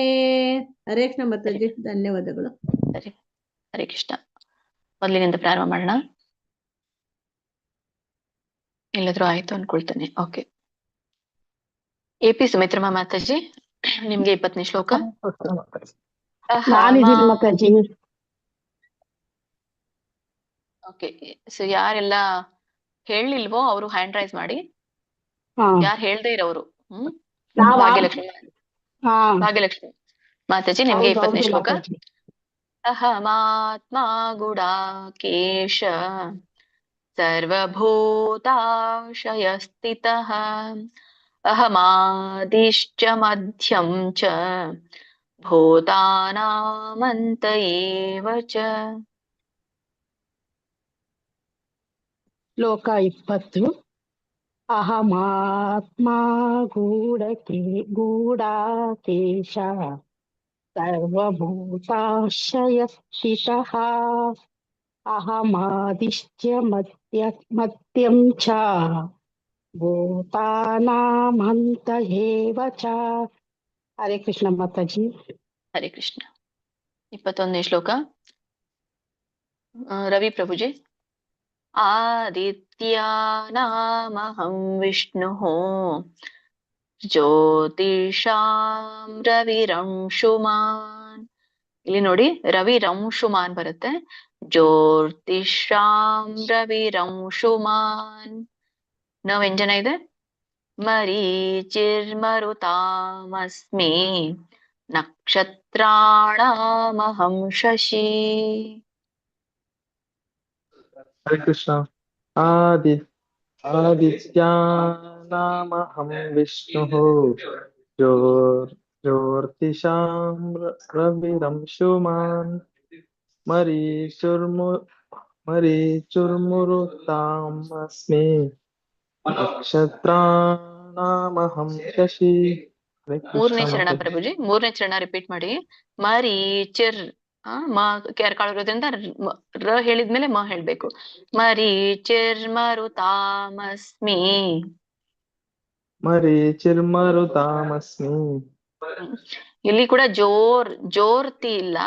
ಹರೇ ಕೃಷ್ಣ ಮಾತಾಜಿ, ಧನ್ಯವಾದಗಳು. ಸರಿ, ಹರೇ ಕೃಷ್ಣ. ಮೊದಲಿನಿಂದ ಪ್ರಾರಂಭ ಮಾಡೋಣ. ಎಲ್ಲಾದ್ರೂ ಆಯ್ತು ಅನ್ಕೊಳ್ತೇನೆ. ಓಕೆ, AP ಸುಮಿತ್ರಮ್ಮ ಮಾತಾಜಿ, ನಿಮ್ಗೆ 20ನೇ ಶ್ಲೋಕ. ಓಕೆ, ಸೊ ಯಾರೆಲ್ಲ ಹೇಳಿಲ್ವೋ ಅವರು ಹ್ಯಾಂಡ್ ರೈಸ್ ಮಾಡಿ. ಯಾರು ಹೇಳ್ದೇ ಇರೋರು? ಭಾಗ್ಯಲಕ್ಷ್ಮಿ ಮಾತಾಜಿ, ನಿಮ್ಗೆ 20ನೇ ಶ್ಲೋಕ. ಅಹಮಾತ್ಮ ಗುಡಾಕೇಶ ಸರ್ವಭೂತಾಶಯ ಸ್ಥಿತಃ ಅಹಮಾದಿಶ್ಚ ಮಧ್ಯಂ ಚ ಭೂತಾನಾಮಂತ ಏವ ಚ. ಶ್ಲೋಕ 20. ಅಹಮಾತ್ಮ ಗೂಢಾಕೇಶ ಸರ್ವಭೂತಾಶ್ರಯ ಸ್ಥಿತಃ ಅಹಮಾದಿಶ್ಚ ಮತ್ಯಂ ಚ ಭೂತಾನಾಮಂತ ಏವ ಚ. ಹರೇ ಕೃಷ್ಣ ಮಾತಾಜಿ. ಹರೇ ಕೃಷ್ಣ. 21ನೇ ಶ್ಲೋಕ. ರವಿ ಪ್ರಭುಜಿ. ಆದಿತ್ಯಾನಾಮಹಂ ವಿಷ್ಣುಃ ಜ್ಯೋತಿಷಾಂ ರವಿರಂಶುಮಾನ್. ಇಲ್ಲಿ ನೋಡಿ ರವಿರಂಶುಮಾನ್ ಬರುತ್ತೆ. ಜ್ಯೋತಿಷಾಂ ರವಿರಂಶುಮಾನ್. ನ ವ್ಯಂಜನ ಇದೆ. ಮರೀಚಿರ್ಮರುತಾಮಸ್ಮಿ ನಕ್ಷತ್ರಾಣಾಮಹಂ ಶಶಿ. ಹರೇ ಕೃಷ್ಣ. ಆದಿತ್ಯಾನಾಮಹಂ ವಿಷ್ಣುಃ ಜ್ಯೋತಿಷಾಂ ರವಿರಂಶುಮಾನ್ ಮರೀಚುರ್ಮರುತಾಮಸ್ಮಿ ನಕ್ಷತ್ರಾಣಾಮಹಂ ಶಶಿ. ಹರೇ ಮೂರನೇ ಕೃಷ್ಣ ಚರಣ ಮಾತಾಜಿ. ಪ್ರಭುಜಿ. ಮೂರನೇ ಚರಣ ರಿಪೀಟ್ ಮಾಡಿ. ಮರೀಚಿರ್ ಮ ಕ್ಯಾರ್ ಕಾಳಿರೋದ್ರಿಂದ ರ ಹೇಳಿದ್ಮೇಲೆ ಮ ಹೇಳ್ಬೇಕು. ಮರೀಚಿರ್ ಮರುತಾಮಸ್ಮಿ. ಮರೀಚಿರ್ಮರುತಾಮಸ್ಮಿ. ಇಲ್ಲಿ ಕೂಡ ಜೋರ್ತಿ ಇಲ್ಲ.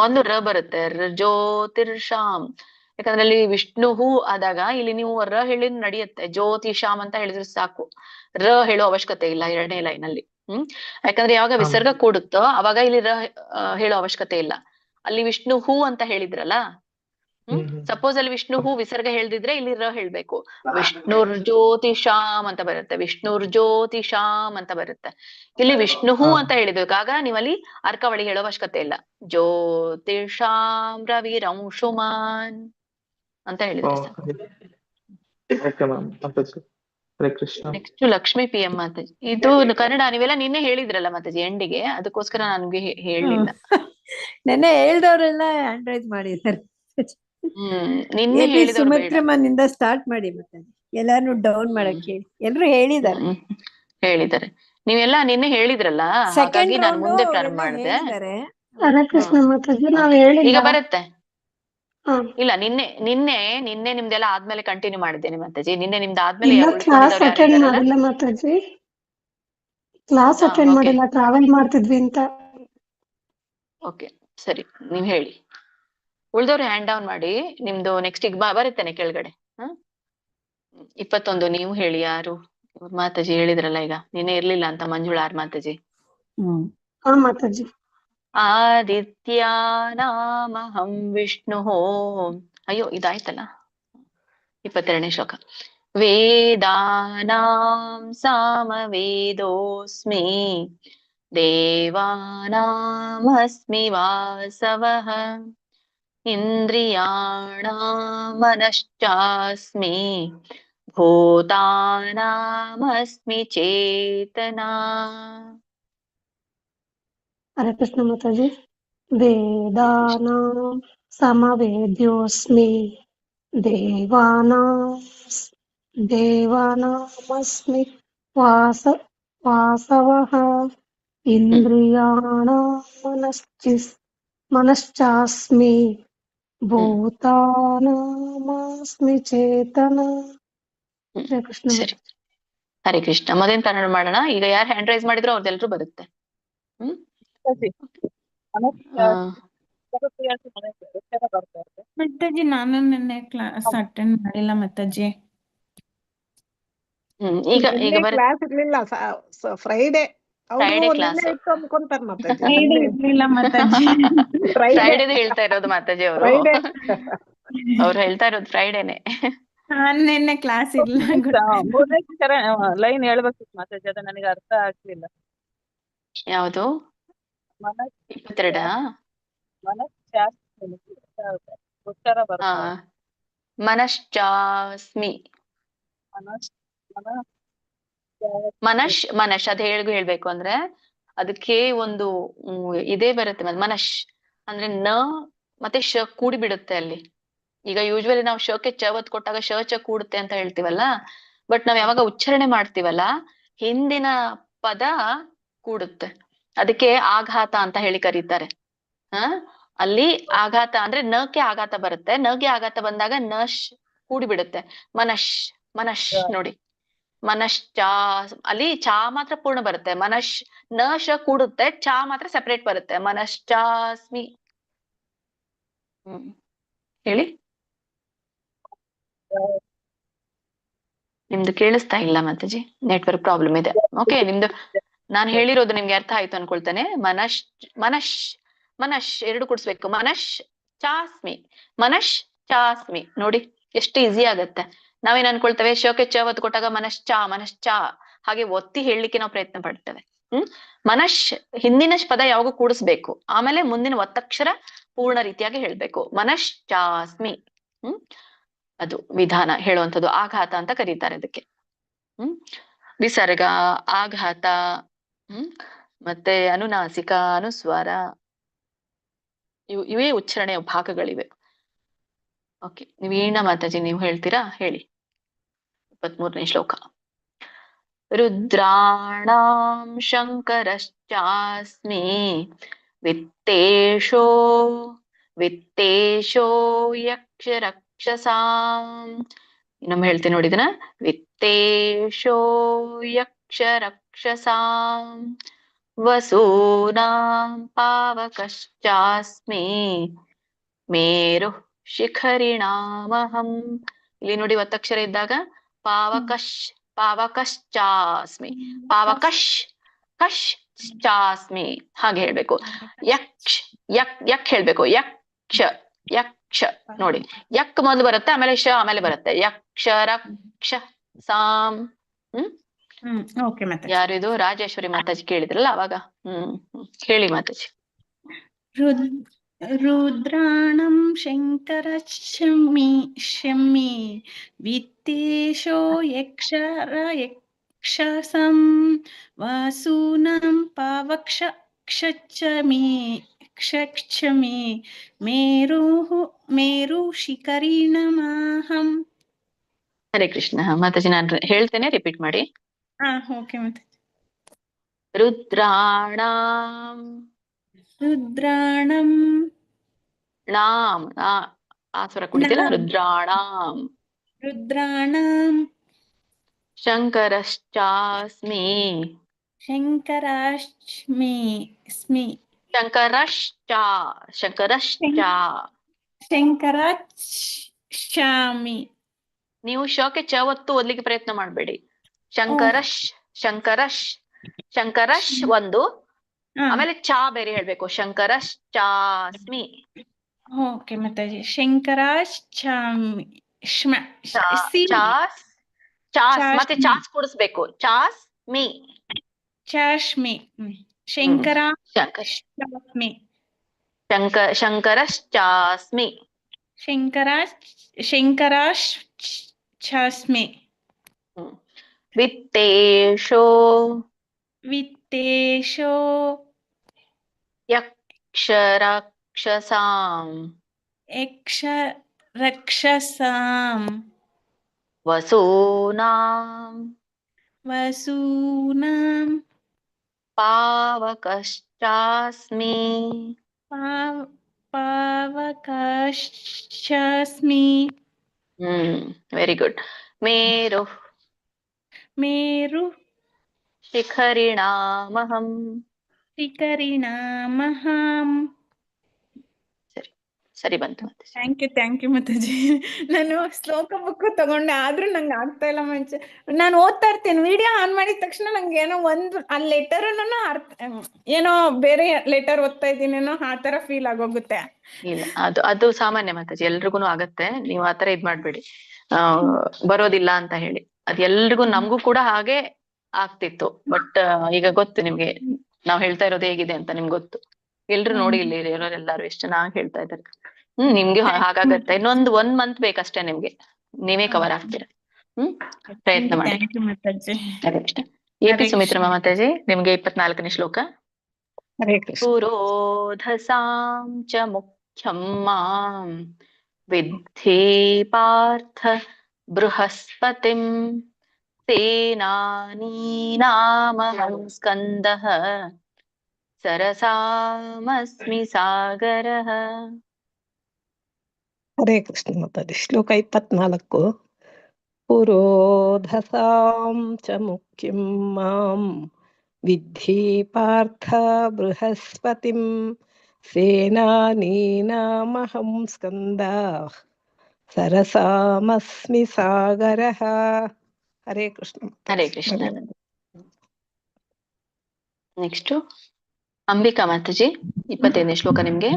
ಮೊದಲು ರ ಬರುತ್ತೆ. ಜ್ಯೋತಿರ್ಷಾಮ್. ಯಾಕಂದ್ರೆ ಅಲ್ಲಿ ವಿಷ್ಣುಹು ಆದಾಗ ಇಲ್ಲಿ ನೀವು ರ ಹೇಳಿದ್ ನಡೆಯುತ್ತೆ. ಜ್ಯೋತಿಷಾಮ್ ಅಂತ ಹೇಳಿದ್ರೆ ಸಾಕು. ರ ಹೇಳೋ ಅವಶ್ಯಕತೆ ಇಲ್ಲ ಎರಡನೇ ಲೈನ್ ಅಲ್ಲಿ. ಯಾಕಂದ್ರೆ ಯಾವಾಗ ವಿಸರ್ಗ ಕೂಡುತ್ತೋ ಅವಾಗ ಇಲ್ಲಿ ರ ಹೇಳೋ ಅವಶ್ಯಕತೆ ಇಲ್ಲ. ಅಲ್ಲಿ ವಿಷ್ಣುಹು ಅಂತ ಹೇಳಿದ್ರಲ್ಲ. ಸಪೋಸ್ ಅಲ್ಲಿ ವಿಷ್ಣುಹು ವಿಸರ್ಗ ಹೇಳ್ದಿದ್ರೆ ಇಲ್ಲಿ ರ ಹೇಳ್ಬೇಕು. ವಿಷ್ಣುರ್ ಜ್ಯೋತಿಷಾಮ್ ಅಂತ ಬರುತ್ತೆ. ವಿಷ್ಣುರ್ ಜ್ಯೋತಿಷಾಮ್ ಅಂತ ಬರುತ್ತೆ. ಇಲ್ಲಿ ವಿಷ್ಣುಹು ಅಂತ ಹೇಳಿದ್ಬೇಕು. ಆಗ ನೀವಲ್ಲಿ ಅರ್ಕವಳಿ ಹೇಳೋ ಅವಶ್ಯಕತೆ ಇಲ್ಲ. ಜ್ಯೋತಿಷಾಂ ರವಿರಂಶುಮಾನ್ ಅಂತ ಹೇಳಿದ್ರೆ ಸಾಕು. Okay ma'am. Mataji. Hare Krishna. Next Lakshmi P M Mataji. ಇದು ಕನ್ನಡ ನೀವೆಲ್ಲ ನಿನ್ನೆ ಹೇಳಿದ್ರಲ್ಲ ಮಾತಾಜಿ ಎಂಡಿಗೆ, ಅದಕ್ಕೋಸ್ಕರ ನನ್ಗೆ ಹೇಳಿಲ್ಲ. ನೆನ್ನೆ ಹೇಳ್ದವ್ರೆಲ್ಲ ಹ್ಯಾಂಡ್ ರೈಸ್ ಮಾಡಿದ್ದಾರೆ. ನಿನ್ನೆ ಹೇಳಿದವ್ರು ಬೇಡ. ಸುಮಿತ್ರಮ್ಮನಿಂದ ಸ್ಟಾರ್ಟ್ ಮಾಡಿ ಮತ್ತೆ ಎಲ್ಲಾರು ಡೌನ್ ಮಾಡಕ್ ಹೇಳಿ. ಎಲ್ರು ಹೇಳಿದ್ದಾರೆ. ಹೇಳಿದ್ದಾರೆ. ನೀವೆಲ್ಲ ನಿನ್ನೆ ಹೇಳಿದ್ರಲ್ಲ, ಹಾಗಾಗಿ ನಾನು ಮುಂದೆ ಪ್ರಾರಂಭ ಮಾಡಿದೆ. ಹರೇ ಕೃಷ್ಣ ಮಾತಾಜಿ. ನಾವ್ ಹೇಳಿಲ್ಲ. ಈಗ ಬರುತ್ತೆ. ಇಲ್ಲ ನಿನ್ನೆ ನಿಮ್ದೆಲ್ಲ ಆದ್ಮೇಲೆ ಕಂಟಿನ್ಯೂ ಮಾಡಿದ್ದೇನೆ ಮಾತಾಜಿ. ನಿನ್ನೆ ನಿಮ್ದು ಆದ್ಮೇಲೆ ಕ್ಲಾಸ್ ಅಟೆಂಡ್ ಮಾಡಿಲ್ಲ ಮಾತಾಜಿ. ಕ್ಲಾಸ್ ಅಟೆಂಡ್ ಮಾಡಿಲ್ಲ, ಟ್ರಾವೆಲ್ ಮಾಡ್ತಿದ್ವಿ ಅಂತ. ಓಕೆ ಸರಿ, ನೀವ್ ಹೇಳಿ. ಉಳ್ದವ್ರು ಹ್ಯಾಂಡ್ ಡೌನ್ ಮಾಡಿ. ನಿಮ್ದು ನೆಕ್ಸ್ಟ್ ಈಗ ಬರುತ್ತೇನೆ ಕೆಳಗಡೆ. 21 ನೀವು ಹೇಳಿ. ಯಾರು ಮಾತಾಜಿ ಹೇಳಿದ್ರಲ್ಲ ಈಗ, ನಿನ್ನೆ ಇರ್ಲಿಲ್ಲ ಅಂತ ಮಂಜುಳಾರ್ ಮಾತಾಜಿ. ಮಾತಾಜಿ. ಆದಿತ್ಯಾನಾಮಹಂ ವಿಷ್ಣುಃ. ಅಯ್ಯೋ ಇದಾಯ್ತಲ್ಲ. 22ನೇ ಶ್ಲೋಕ. ವೇದಾನಾಂ ಸಾಮವೇದೋಸ್ಮಿ ದೇವಾನಾಮಸ್ಮಿ ವಾಸವಃ ಇಂದ್ರಿಯಾಣಾಂ ಮನಶ್ಚಾಸ್ಮಿ ಭೂತಾನಾಮಸ್ಮಿ ಚೇತನಾ. ಹರೇ ಕೃಷ್ಣ ಮಾತಾಜಿ. ವೇದಾನಾಂ ಸಮವೇದ್ಯೋಸ್ಮಿ ದೇವಾನಾಮಸ್ಮಿ ವಾಸವಃ ಇಂದ್ರಿಯಾಣಾಂ ಮನಶ್ಚಾಸ್ಮಿ ಭೂತಾನಾಮಸ್ಮಿ ಚೇತನಾ. ಹರೇ ಕೃಷ್ಣ. ಸರಿ, ಹರೇ ಕೃಷ್ಣ. ಮೊದಲಿನ ಪ್ರಾರಂಭ ಮಾಡೋಣ. ಈಗ ಯಾರು ಹ್ಯಾಂಡ್ ರೈಸ್ ಮಾಡಿದ್ರು ಅವ್ರದ್ದೆಲ್ಲರೂ ಬರುತ್ತೆ. ಮಾತಾಜಿ ನಾನು ನಿನ್ನೆ ಕ್ಲಾಸ್ ಅಟೆಂಡ್ ಮಾಡಿಲ್ಲ ಮಾತಾಜಿ. ಈಗ ಕ್ಲಾಸ್ ಇರ್ಲಿಲ್ಲ. ಫ್ರೈಡೆ ಕ್ಲಾಸ್ ಅನ್ಕೊಂತಾರ ಮಾತಾಜಿ. ಇರ್ಲಿಲ್ಲ ಮಾತಾಜಿ. ಫ್ರೈಡೆ ಹೇಳ್ತಾ ಇರೋದು ಮಾತಾಜಿ ಅವರು. ಅವ್ರು ಹೇಳ್ತಾ ಇರೋದು ಫ್ರೈಡೇನೆ. ನಿನ್ನೆ ಕ್ಲಾಸ್ ಇಲ್ಲ. ಮೂರನೇ ಲೈನ್ ಹೇಳ್ಬೇಕಿತ್ತು ಮಾತಾಜಿ, ಅದು ನನಗೆ ಅರ್ಥ ಆಗ್ಲಿಲ್ಲ. ಯಾವುದು? 22 ಮನಶ್ಚಾಸ್ಮಿ. ಮನಶ್ ಅದ್ ಹೇಳ್ಬೇಕು ಅಂದ್ರೆ ಅದಕ್ಕೆ ಒಂದು ಇದೇ ಬರುತ್ತೆ. ಮನಶ್ ಅಂದ್ರೆ ನ ಮತ್ತೆ ಶ ಕೂಡಿ ಬಿಡುತ್ತೆ ಅಲ್ಲಿ. ಈಗ ಯೂಶ್ವಲಿ ನಾವು ಶಕ್ಕೆ ಚ ಒತ್ತು ಕೊಟ್ಟಾಗ ಶ ಚ ಕೂಡುತ್ತೆ ಅಂತ ಹೇಳ್ತೀವಲ್ಲ. ಬಟ್ ನಾವ್ ಯಾವಾಗ ಉಚ್ಚಾರಣೆ ಮಾಡ್ತೀವಲ್ಲ ಹಿಂದಿನ ಪದ ಕೂಡುತ್ತೆ. ಅದಕ್ಕೆ ಆಘಾತ ಅಂತ ಹೇಳಿ ಕರೀತಾರೆ. ಅಲ್ಲಿ ಆಘಾತ ಅಂದ್ರೆ ನಕ್ಕೆ ಆಘಾತ ಬರುತ್ತೆ. ನಗೆ ಆಘಾತ ಬಂದಾಗ ನಶ್ ಕೂಡಿ ಬಿಡುತ್ತೆ. ಮನಶ್ ಮನಶ್ ನೋಡಿ, ಮನಶ್ಚಾ ಅಲ್ಲಿ ಚಾ ಮಾತ್ರ ಪೂರ್ಣ ಬರುತ್ತೆ. ನಶ ಕೂಡುತ್ತೆ, ಚಾ ಮಾತ್ರ ಸೆಪರೇಟ್ ಬರುತ್ತೆ. ಮನಶ್ಚಾಸ್ಮಿ. ಹೇಳಿ. ನಿಮ್ದು ಕೇಳಿಸ್ತಾ ಇಲ್ಲ ಮಾತಾಜಿ, ನೆಟ್ವರ್ಕ್ ಪ್ರಾಬ್ಲಮ್ ಇದೆ. ಓಕೆ, ನಿಮ್ದು ನಾನು ಹೇಳಿರೋದು ನಿಮ್ಗೆ ಅರ್ಥ ಆಯ್ತು ಅನ್ಕೊಳ್ತೇನೆ. ಮನಶ್ ಮನಶ್ ಮನಶ್ ಎರಡು ಕೂಡಿಸ್ಬೇಕು. ಮನಶ್ ಚಾಸ್ಮಿ, ಮನಶ್ ಚಾಸ್ಮಿ. ನೋಡಿ ಎಷ್ಟು ಈಸಿ ಆಗತ್ತೆ. ನಾವೇನ್ ಅನ್ಕೊಳ್ತೇವೆ, ಶೋಕೆ ಚ ಒತ್ತು ಕೊಟ್ಟಾಗ ಮನಶ್ಚ ಹಾಗೆ ಒತ್ತಿ ಹೇಳಲಿಕ್ಕೆ ನಾವು ಪ್ರಯತ್ನ ಪಡ್ತೇವೆ. ಮನಶ್ ಹಿಂದಿನ ಪದ ಯಾವಾಗೂ ಕೂಡಿಸ್ಬೇಕು, ಆಮೇಲೆ ಮುಂದಿನ ಒತ್ತಕ್ಷರ ಪೂರ್ಣ ರೀತಿಯಾಗಿ ಹೇಳ್ಬೇಕು. ಮನಶ್ಚಾಸ್ಮಿ. ಅದು ವಿಧಾನ ಹೇಳುವಂಥದ್ದು. ಆಘಾತ ಅಂತ ಕರೀತಾರೆ ಅದಕ್ಕೆ. ವಿಸರ್ಗ, ಆಘಾತ, ಮತ್ತೆ ಅನುನಾಸಿಕ, ಅನುಸ್ವಾರ, ಇವೇ ಉಚ್ಚಾರಣೆಯ ಭಾಗಗಳಿವೆ. ಓಕೆ, ವೀಣಾ ಮಾತಾಜಿ ನೀವು ಹೇಳ್ತೀರಾ? ಹೇಳಿ 23ನೇ ಶ್ಲೋಕ. ರುದ್ರಾಣಾಂ ಶಂಕರಶ್ಚಾಸ್ಮಿ ವಿತ್ತೇಶೋ ಯಕ್ಷರಕ್ಷಸಾಂ. ಇನ್ನೊಮ್ಮೆ ಹೇಳ್ತೀನಿ ನೋಡಿ ಇದನ್ನ. ವಿತ್ತೇಶೋ ಯಕ್ಷರಕ್ಷಸಾಂ ವಸೂನಾಂ ಪಾವಕಶ್ಚಾಸ್ಮಿ ಮೇರು ಶಿಖರಿಣಾಮಹಂ. ಇಲ್ಲಿ ನೋಡಿ ಒತ್ತಕ್ಷರ ಇದ್ದಾಗ ಪಾವಕಶ್ಚಾಸ್ಮಿ, ಕಶ್ ಚಾಸ್ಮಿ ಹಾಗೆ ಹೇಳ್ಬೇಕು. ಯಕ್ ಹೇಳ್ಬೇಕು. ಯಕ್ಷ ನೋಡಿ, ಯಕ್ ಮೊದಲು ಬರುತ್ತೆ, ಆಮೇಲೆ ಶ ಆಮೇಲೆ ಬರುತ್ತೆ. ಯಕ್ಷರಕ್ಷ ಸಾಂ. ಓಕೆ ಮಾತಾಜಿ. ಯಾರಿದು? ರಾಜೇಶ್ವರಿ ಮಾತಾಜಿ ಕೇಳಿದ್ರಲ್ಲ ಅವಾಗ. ಹೇಳಿ ಮಾತಾಜಿ. ರುದ್ರಾಣಂ ಶಂಕರಶಮಿ ವಿತ್ತೇಶೋ ಯಕ್ಷಸಂ ವಾಸೂನಾಂ ಪಾವಕ್ಷಮಿ ಮೇರು ಶಿಖರಿಣಮಾಹಂ. ಹರೇ ಕೃಷ್ಣ. ಮಾತಾಜಿ ನಾನು ಹೇಳ್ತೇನೆ, ರಿಪೀಟ್ ಮಾಡಿ. ಓಕೆ ಮಾತಾಜಿ. ರುದ್ರಾಣಂ ನಾಂ ಆ ಸ್ವರ ಕುಡಿತಿಲ್ಲ. ರುದ್ರಾಣಂ ಶಂಕರಶ್ಚಾಸ್ಮಿ ಶಂಕರಾಚಾಮಿ. ನೀವು ಶೋಕೆ ಚ ಒತ್ತು ಓದ್ಲಿಕ್ಕೆ ಪ್ರಯತ್ನ ಮಾಡ್ಬೇಡಿ. ಶಂಕರಶ್ ಒಂದು, ಆಮೇಲೆ ಚಾ ಬೇರೆ ಹೇಳ್ಬೇಕು. ಶಂಕರಶ್ಚಾಸ್ಮಿ. ಓಕೆ ಮಾತಾಜಿ. ಶಂಕರಾಚಾಮಿ ಮತ್ತೆ ಚಾಸ್ ಕೂಡಿಸ್ಬೇಕು. ಚಾಸ್ಮಿ ಶಂಕರಾಚಾಸ್ಮಿ ಶಂಕರಾಚಾಸ್ಮಿ. ವಿತ್ತೇಶೋ ಯಕ್ಷರಕ್ಷಸಾಂ ವಸೂನಾಂ ಪಾವಕಶ್ಚಾಸ್ಮಿ ವೆರಿ ಗುಡ್. ಮೇರು ಶಿಖರಿಣಾಮಹಂ. ಸರಿ ಬಂತು. Thank you Mataji. ನಾನು ಶ್ಲೋಕ ಬುಕ್ ತಗೊಂಡೆ, ಆದ್ರೂ ನಂಗೆ ಆಗ್ತಾ ಇಲ್ಲ ಮುಂಚೆ. ನಾನು ಓದ್ತಾ ಇರ್ತೇನೆ, ವಿಡಿಯೋ ಆನ್ ಮಾಡಿದ ತಕ್ಷಣ ನಂಗೆ ಏನೋ ಒಂದು ಆ ಲೆಟರ್ ಏನೋ ಬೇರೆ ಲೆಟರ್ ಓದ್ತಾ ಇದ್ದೀನೇನೋ ಆ ತರ ಫೀಲ್ ಆಗೋಗುತ್ತೆ. ಇಲ್ಲ, ಅದು ಸಾಮಾನ್ಯ ಮಾತಾಜಿ, ಎಲ್ರಿಗೂ ಆಗತ್ತೆ. ನೀವು ಆತರ ಇದ್ ಮಾಡ್ಬೇಡಿ, ಬರೋದಿಲ್ಲ ಅಂತ ಹೇಳಿ. ಅದ್ ಎಲ್ರಿಗೂ, ನಮಗೂ ಕೂಡ ಹಾಗೆ ಆಗ್ತಿತ್ತು. ಬಟ್ ಈಗ ಗೊತ್ತು ನಿಮ್ಗೆ ನಾವ್ ಹೇಳ್ತಾ ಇರೋದು ಹೇಗಿದೆ ಅಂತ ನಿಮ್ಗೆ ಗೊತ್ತು. ಎಲ್ರು ನೋಡಿ, ಇಲ್ಲಿ ಇರೋರೆಲ್ಲಾರು ಎಷ್ಟು ಚೆನ್ನಾಗಿ ಹೇಳ್ತಾ ಇದ್ದಾರೆ. ನಿಮ್ಗೆ ಹಾಗಾಗತ್ತೆ. ಇನ್ನೊಂದು 1 ಮಂತ್ ಬೇಕಷ್ಟೇ ನಿಮ್ಗೆ, ನೀವೇ ಕವರ್ ಆಗ್ತೀರಾ. ಪ್ರಯತ್ನ ಮಾಡಿ. ಎಪಿ ಸುಮಿತ್ರಾ ಮಾತಾಜಿ, ನಿಮ್ಗೆ 24ನೇ ಶ್ಲೋಕ. ಪುರೋಧಸಾಂ ಚ ಮುಖ್ಯಂ ಮಾಂ ವಿದ್ಧಿ ಪಾರ್ಥ ಬೃಹಸ್ಪತಿಂ ಸೇನಾನೀನಾಮಹಂ ಸ್ಕಂದಃ ಸರಸಾಮಸ್ಮಿ ಸಾಗರಃ. ಹರೇ ಕೃಷ್ಣ ಮಾತಾಜಿ. ಶ್ಲೋಕ 24. ಪುರೋಧಸಾಂ ಚ ಮುಖ್ಯಂ ಮಾಂ ವಿದ್ಧಿ ಪಾರ್ಥ ಬೃಹಸ್ಪತಿಂ ಸೇನಾನೀನಾಮಹಂ ಸ್ಕಂದಃ ಸರಸಾಮಸ್ಮಿ ಸಾಗರಃ. ಹರೇ ಕೃಷ್ಣ ಹರೇ ಕೃಷ್ಣ. ನೆಕ್ಸ್ಟ್ ಅಂಬಿಕಾ ಮಾತಾಜಿ 25ನೇ ಶ್ಲೋಕ ನಿಮ್ಗೆ.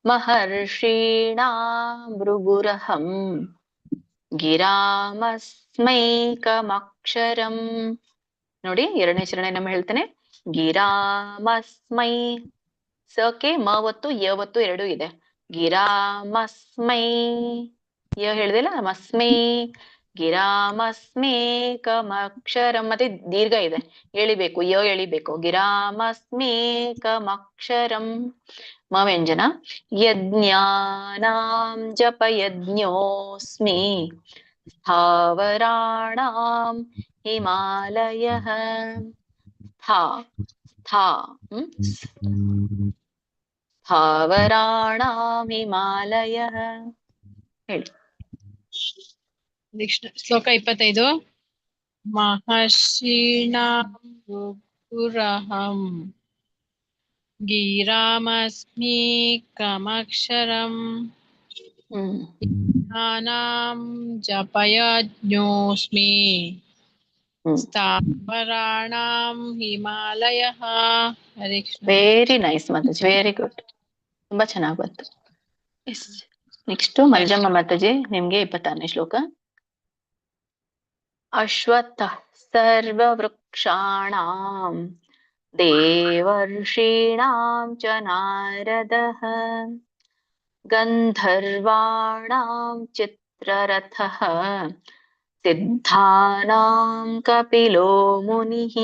ಮಹರ್ಷೀಣಾಂ ಭೃಗುರಹಂ ಗಿರಾಮಸ್ಮೈಕಮಕ್ಷರಂ. ನೋಡಿ 2ನೇ ಚರಣ ನಮ್ಮ ಹೇಳ್ತೇನೆ. ಗಿರಾಮಸ್ಮೈ, ಸಕೆ ಮ ಒತ್ತು ಯ ಒತ್ತು 2 ಇದೆ. ಗಿರಾಮಸ್ಮೈ, ಯ ಹೇಳಿದಿಲ್ಲ, ಮಸ್ಮೈ. ಗಿರಾಮಸ್ಮೇಕಮಕ್ಷರಂ, ಮತ್ತೆ ದೀರ್ಘ ಇದೆ, ಎಳಿಬೇಕು, ಯ ಎಳಿಬೇಕು. ಗಿರಾಮಸ್ಮೇಕಮಕ್ಷರಂ ಮ ವ್ಯಂಜನ. ಯಜ್ಞಾನಾಂ ಜಪಯಜ್ಞೋಸ್ಮಿ ಸ್ಥಾವರಾಣಾಂ ಹಿಮಾಲಯಃ. ಸ್ಥಾ ಸ್ಥಾ ಸ್ಥಾವರಾಣಾಂ ಹಿಮಾಲಯಃ. ಹೇಳಿ. ನೆಕ್ಸ್ಟ್ ಶ್ಲೋಕ 25. ಮಹರ್ಷೀಣಾಂ ಭೃಗುರಹಂ ಗಿರಾಮಸ್ಮೀಕಮಕ್ಷರಂ ಜ್ಞಾನಾಂ ಜಪಯಜ್ಞೋಸ್ಮಿ ಸ್ಥಾವರಾಣಾಂ ಹಿಮಾಲಯಃ. Hare Krishna. Very nice Mataji, very good, ತುಂಬಾ ಚೆನ್ನಾಗಿ ಬಂತು. ನೆಕ್ಸ್ಟ್ ಮಂಜಮ್ಮ ಮಾತಾಜಿ ನಿಮ್ಗೆ 26ನೇ ಶ್ಲೋಕ. ಅಶ್ವತ್ಥಃ ಸರ್ವವೃಕ್ಷಾಣಾಂ ದೇವರ್ಷೀಣಾಂ ಚ ನಾರದಃ ಗಂಧರ್ವಾಣಾಂ ಚಿತ್ರರಥಃ ಸಿದ್ಧಾನಾಂ ಕಪಿಲೋ ಮುನಿಃ.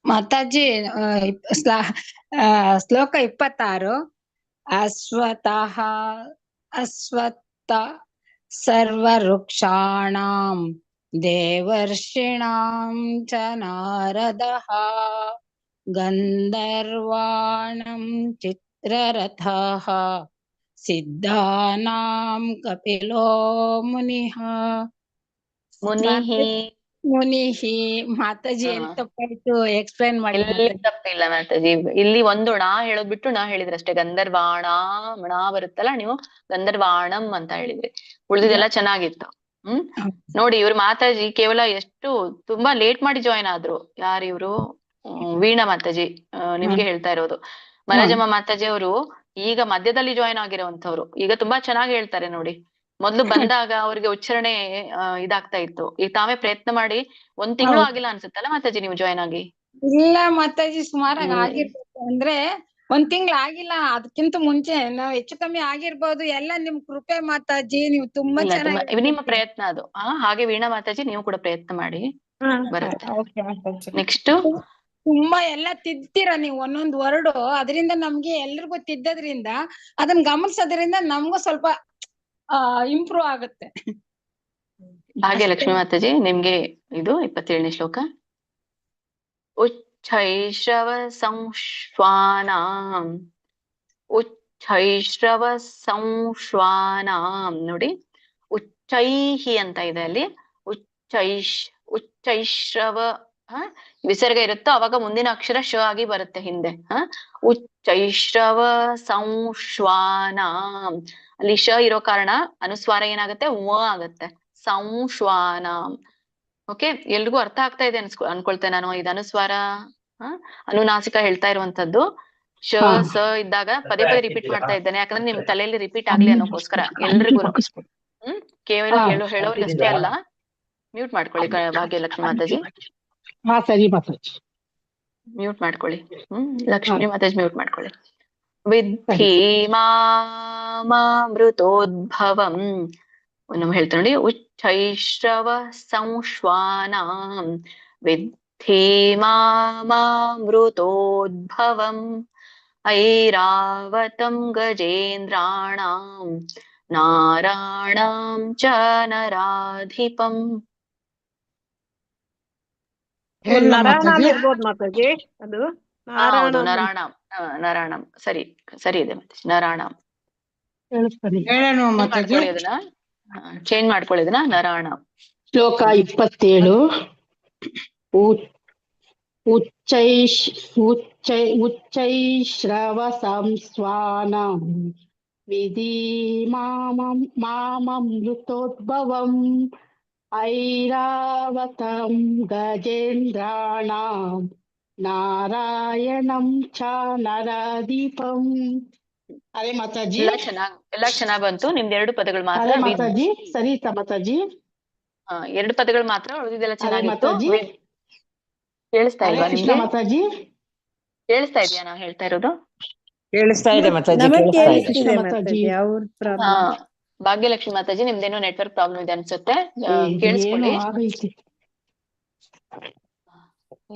ಮಾತಾಜಿ ಶ್ಲೋಕ 26. ಅಶ್ವತ್ಥ ಸರ್ವವೃಕ್ಷಾಣಾಂ ದೇವರ್ಷಿಣಾಂ ಚ ನಾರದಃ ಗಂಧರ್ವಾಣಂ ಚಿತ್ರರಥಃ ಸಿದ್ಧಾನಾಂ ಕಪಿಲೋ ಮುನಿಃ. ಮುನಿಹಿ ಮಾತಾಜಿ ಏನ್ ತಪ್ಪಾಯ್ತು ಎಕ್ಸ್ಪ್ಲೈನ್ ಮಾಡಿ. ತಪ್ಪಿಲ್ಲ ಮಾತಾಜಿ, ಇಲ್ಲಿ ಒಂದು ಣ ಹೇಳೋದ್ ಬಿಟ್ಟು ಣ ಹೇಳಿದ್ರಷ್ಟೇ. ಗಂಧರ್ವಾಣ ಣ ಬರುತ್ತಲ್ಲ, ನೀವು ಗಂಧರ್ವಾಣಂ ಅಂತ ಹೇಳಿದ್ರಿ, ಉಳಿದಿದೆಲ್ಲ ಚೆನ್ನಾಗಿತ್ತು. ನೋಡಿ ಇವ್ರು ಮಾತಾಜಿ ಕೇವಲ ಎಷ್ಟು ತುಂಬಾ ಲೇಟ್ ಮಾಡಿ ಜಾಯಿನ್ ಆದ್ರು. ಯಾರು ಇವ್ರು? ವೀಣಾ ಮಾತಾಜಿ ನಿಮ್ಗೆ ಹೇಳ್ತಾ ಇರೋದು. ಮಲಜಮ್ಮ ಮಾತಾಜಿ ಅವರು ಈಗ ಮಧ್ಯದಲ್ಲಿ ಜಾಯಿನ್ ಆಗಿರೋಂಥವ್ರು. ಈಗ ತುಂಬಾ ಚೆನ್ನಾಗಿ ಹೇಳ್ತಾರೆ ನೋಡಿ. ಮೊದ್ಲು ಬಂದಾಗ ಅವ್ರಿಗೆ ಉಚ್ಚಾರಣೆ ಇದಾಗ್ತಾ ಇತ್ತು. ಈಗ ತಾವೇ ಪ್ರಯತ್ನ ಮಾಡಿ 1 ತಿಂಗಳು ಆಗಿಲ್ಲ ಅನ್ಸುತ್ತಲ್ಲ ಮಾತಾಜಿ ನೀವು ಜಾಯಿನ್ ಆಗಿ? ಇಲ್ಲ ಮಾತಾಜಿ, ಸುಮಾರಾಗಿ ಆಗಿರ್ಬೇಕು. ಅಂದ್ರೆ 1 ತಿಂಗಳು ಆಗಿಲ್ಲ, ಅದಕ್ಕಿಂತ ಮುಂಚೆ ನಾವ್ ಹೆಚ್ಚು ಕಮ್ಮಿ ಆಗಿರ್ಬೋದು. ಎಲ್ಲ ನಿಮ್ ಕೃಪೆ ಮಾತಾಜಿ, ನೀವು ತುಂಬಾ ಚೆನ್ನಾಗಿ ನಿಮ್ಮ ಪ್ರಯತ್ನ ಅದು. ಹಾಗೆ ವೀಣಾ ಮಾತಾಜಿ ನೀವು ಕೂಡ ಪ್ರಯತ್ನ ಮಾಡಿ, ಬರುತ್ತೆ. ನೆಕ್ಸ್ಟ್ ತುಂಬಾ ಎಲ್ಲ ತಿದ್ತೀರಾ ನೀವು ಒಂದೊಂದ್ ವರ್ಡ್. ಅದರಿಂದ ನಮ್ಗೆ ಎಲ್ರಿಗೂ ತಿದ್ದದ್ರಿಂದ ಅದನ್ನ ಗಮನಿಸೋದ್ರಿಂದ ನಮ್ಗೂ ಸ್ವಲ್ಪ ಇಂಪ್ರೂವ್ ಆಗುತ್ತೆ. ಭಾಗ್ಯಲಕ್ಷ್ಮಿ ಮಾತಾಜಿ ನಿಮ್ಗೆ ಇದು 27ನೇ ಶ್ಲೋಕ. ಉಚ್ಛೈಶ್ರವ ಸಂಶ್ವಾನಾಂ, ಉಚ್ಛೈಶ್ರವ ಸಂಶ್ವಾನಾಂ. ನೋಡಿ ಉಚ್ಚೈಹಿ ಅಂತ ಇದೆ ಅಲ್ಲಿ. ಉಚ್ಚೈಶ್ರವ ವಿಸರ್ಗ ಇರುತ್ತೋ ಅವಾಗ ಮುಂದಿನ ಅಕ್ಷರ ಶ ಆಗಿ ಬರುತ್ತೆ ಹಿಂದೆ. ಉಚ್ಚೈಶ್ರವ ಸಂಶ್ವಾನಾಂ, ಅಲ್ಲಿ ಶ ಇರೋ ಕಾರಣ ಅನುಸ್ವಾರ ಏನಾಗುತ್ತೆ? ವ ಆಗತ್ತೆ. ಸಂಶ್ವಾನಾಂ. ಓಕೆ, ಎಲ್ರಿಗೂ ಅರ್ಥ ಆಗ್ತಾ ಇದೆ ಅನ್ಕೊಳ್ತೇನೆ ನಾನು. ಇದು ಅನುಸ್ವಾರ ಅನುನಾಸಿಕ ಹೇಳ್ತಾ ಇರುವಂತದ್ದು. ಶ ಸ ಇದ್ದಾಗ ಪದೇ ಪದೇ ರಿಪೀಟ್ ಮಾಡ್ತಾ ಇದ್ದೇನೆ, ಯಾಕಂದ್ರೆ ನಿಮ್ ತಲೆಯಲ್ಲಿ ರಿಪೀಟ್ ಆಗ್ಲಿ ಅನ್ನೋಕೋಸ್ಕರ ಎಲ್ರಿಗೂ. ಕೇವಲ ಹೇಳೋರ್ಗಷ್ಟೇ ಅಲ್ಲ. ಮ್ಯೂಟ್ ಮಾಡ್ಕೊಳ್ಳಿ ಭಾಗ್ಯಲಕ್ಷ್ಮಿ ಮಾತಾಜಿ. ಮ್ಯೂಟ್ ಮಾಡ್ಕೊಳ್ಳಿ. ಲಕ್ಷ್ಮಿ ಮಾತಾಜಿ ಮ್ಯೂಟ್ ಮಾಡ್ಕೊಳ್ಳಿ. ವಿದ್ಧಿ ಮಾಮೃತೋದ್ಭವಂ. ನಮ್ಮ ಹೇಳ್ತಾ ನೋಡಿ. ಉಚ್ಛೈಶ್ರವ ಸಂಶ್ವಾನಾಂ ವಿದ್ಧಿ ಮಾಮೃತೋದ್ಭವಂ ಐರಾವತಂ ಗಜೇಂದ್ರಾಣಾಂ ನಾರಾಣಾಂ ಚ ನರಾಧಿಪಂ. ನರಾಣಂ ಇರ್ಬೋದು ಮಾತಾಜಿ. ಅದು ಹೌದು, ನಾರಾಯಣ ನರಾಣಂ. ನರಾಣಂ ಸರಿ ಸರಿ ಇದೆ ಮಾತಾಜಿ. ನರಾಣಂ ಹೇಳೋಣ ಚೇಂಜ್ ಮಾತಾಜಿ. ಮಾಡ್ಕೊಳ್ಳಿ ಅದನ್ನ, ಚೇಂಜ್ ಮಾಡ್ಕೊಳ್ಳಿ ಅದನ್ನ. ನರಾಣಂ. ಶ್ಲೋಕ 27. ಉಚ್ಚೈಶ್ರವ ಸಂಸ್ವಾನಂ ವಿಧಿಮಾಮೃತೋದ್ಭವಂ ಐರಾವತಂ ಗಜೇಂದ್ರಾಣಾಂ ನಾರಾಯಣಂ ಚ ನರದೀಪಂ. ಅರೆ ಮಾತಾಜಿ, ಎಲ್ಲ ಚೆನ್ನಾಗ್ ಬಂತು. ನಿಮ್ದು 2 ಪದಗಳು ಮಾತ್ರ ಅರೆ ಮಾತಾಜಿ, ಸರಿ ಇತ್ತ ಮಾತಾಜಿ? 2 ಪದಗಳು ಮಾತ್ರ ಉಳಿದಿದ್ದೆಲ್ಲ ಅರೆ ಚೆನ್ನಾಗಿತ್ತು. ಮಾತಾಜಿ, ಕೇಳಿಸ್ತಾ ಹರೇ ಇಲ್ವಾ ಕೃಷ್ಣ ನಿಮ್ಗೆ? ಮಾತಾಜಿ. ಕೇಳಿಸ್ತಾ ಇದೆಯಾ ನಾ ಹೇಳ್ತಾ ಇರೋದು? ಕೇಳಿಸ್ತಾ ಇದೆ ಮಾತಾಜಿ, ನಮಗ್ ಕೇಳಿಸ್ತಾ ಇದೆ. ಕೇಳಿಸ್ತಿದೆ ಮಾತಾಜಿ. ಮಾತಾಜಿ. ಅವ್ರ ಹಾ, ಪ್ರಾಬ್ಲಮ್. ಭಾಗ್ಯಲಕ್ಷ್ಮಿ ಮಾತಾಜಿ, ನಿಮ್ದೇನೋ ನೆಟ್ವರ್ಕ್ ಪ್ರಾಬ್ಲಮ್ ಇದೆ ಅನ್ಸುತ್ತೆ. ಏನು ಕೇಳಿಸ್ಕೊಳ್ಳಿ. ಆಗೈತಿ?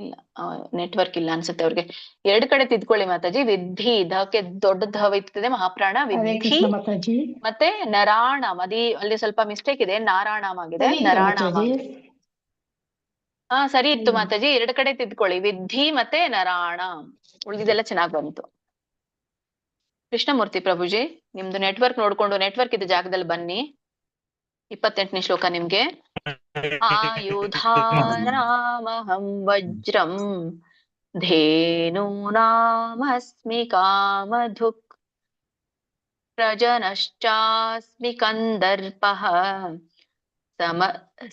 ಇಲ್ಲ, ನೆಟ್ವರ್ಕ್ ಇಲ್ಲ ಅನ್ಸುತ್ತೆ ಅವ್ರಿಗೆ. 2 ಕಡೆ ತಿದ್ಕೊಳ್ಳಿ ಮಾತಾಜಿ. ವಿಧಿ, ಧಕ್ಕೆ ದೊಡ್ಡ ಧ ಇರ್ತದೆ, ಮಹಾಪ್ರಾಣ ಹರೇ ವಿಧಿ. ಕೃಷ್ಣ ಮಾತಾಜಿ. ಮತ್ತೆ ನರಾಣಂ, ಅಲ್ಲಿ ಸ್ವಲ್ಪ ಮಿಸ್ಟೇಕ್ ಇದೆ, ನಾರಾಯಣಂ ಆಗಿದೆ. ಸರಿ ಇತ್ತ ನರಾಣಂ. ಮಾತಾಜಿ? ಹಾ ಸರಿ ಇತ್ತು ಮಾತಾಜಿ. 2 ಕಡೆ ತಿದ್ಕೊಳ್ಳಿ, ವಿಧಿ ಮತ್ತೆ ನರಾಣಂ. ಉಳಿದಿದ್ದೆಲ್ಲ ಚೆನ್ನಾಗ್ ಬಂತು. ಕೃಷ್ಣಮೂರ್ತಿ ಪ್ರಭುಜಿ, ನಿಮ್ದು ನೆಟ್ವರ್ಕ್ ನೋಡ್ಕೊಂಡು ನೆಟ್ವರ್ಕ್ ಇದ್ದ ಜಾಗದಲ್ಲಿ ಬನ್ನಿ. 28ನೇ ಶ್ಲೋಕ ನಿಮ್ಗೆ. ಆಯುಧಾನಾಮಹಂ ವಜ್ರಂ ಧೇನೂನಾಮಸ್ಮಿ ಕಾಮಧುಕ್ ಪ್ರಜನಶ್ಚಾಸ್ಮಿ ಕಂದರ್ಪಃ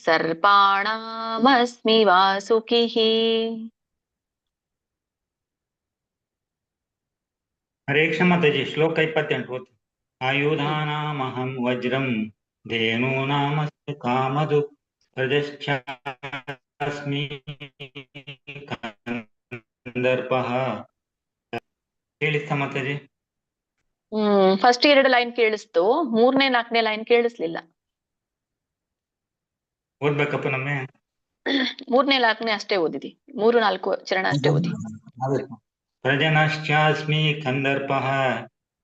ಸರ್ಪಾಣಾಮಸ್ಮಿ ವಾಸುಕಿಃ. ಹರೇ ಕೃಷ್ಣ ಮಾತಾಜಿ. ಶ್ಲೋಕ 28 ಓದ್ತೀನಿ. ಆಯುಧಾನಾಮಹಂ ವಜ್ರಂ ಧೇನೂನಾಮಸ್ಮಿ ಕಾಮಧುಕ್ ಪ್ರಜಶ್ಚಾಸ್ಮಿ ಕಂದರ್ಪಃ. ಕೇಳಿಸ್ತಾ ಮಾತಾಜಿ? ಫಸ್ಟ್ 2 ಲೈನ್ ಕೇಳಿಸ್ತು, 3ನೇ 4ನೇ ಲೈನ್ ಕೇಳಿಸ್ಲಿಲ್ಲ. ಓದ್ಬೇಕಪ್ಪ ನಮ್ಮೆ? 3ನೇ 4ನೇ ಅಷ್ಟೇ ಓದಿದಿ. 3, 4 ಚರಣ ಅಷ್ಟೇ ಓದಿ. ಪ್ರಜನಶ್ಚಾಸ್ಮಿ ಕಂದರ್ಪಃ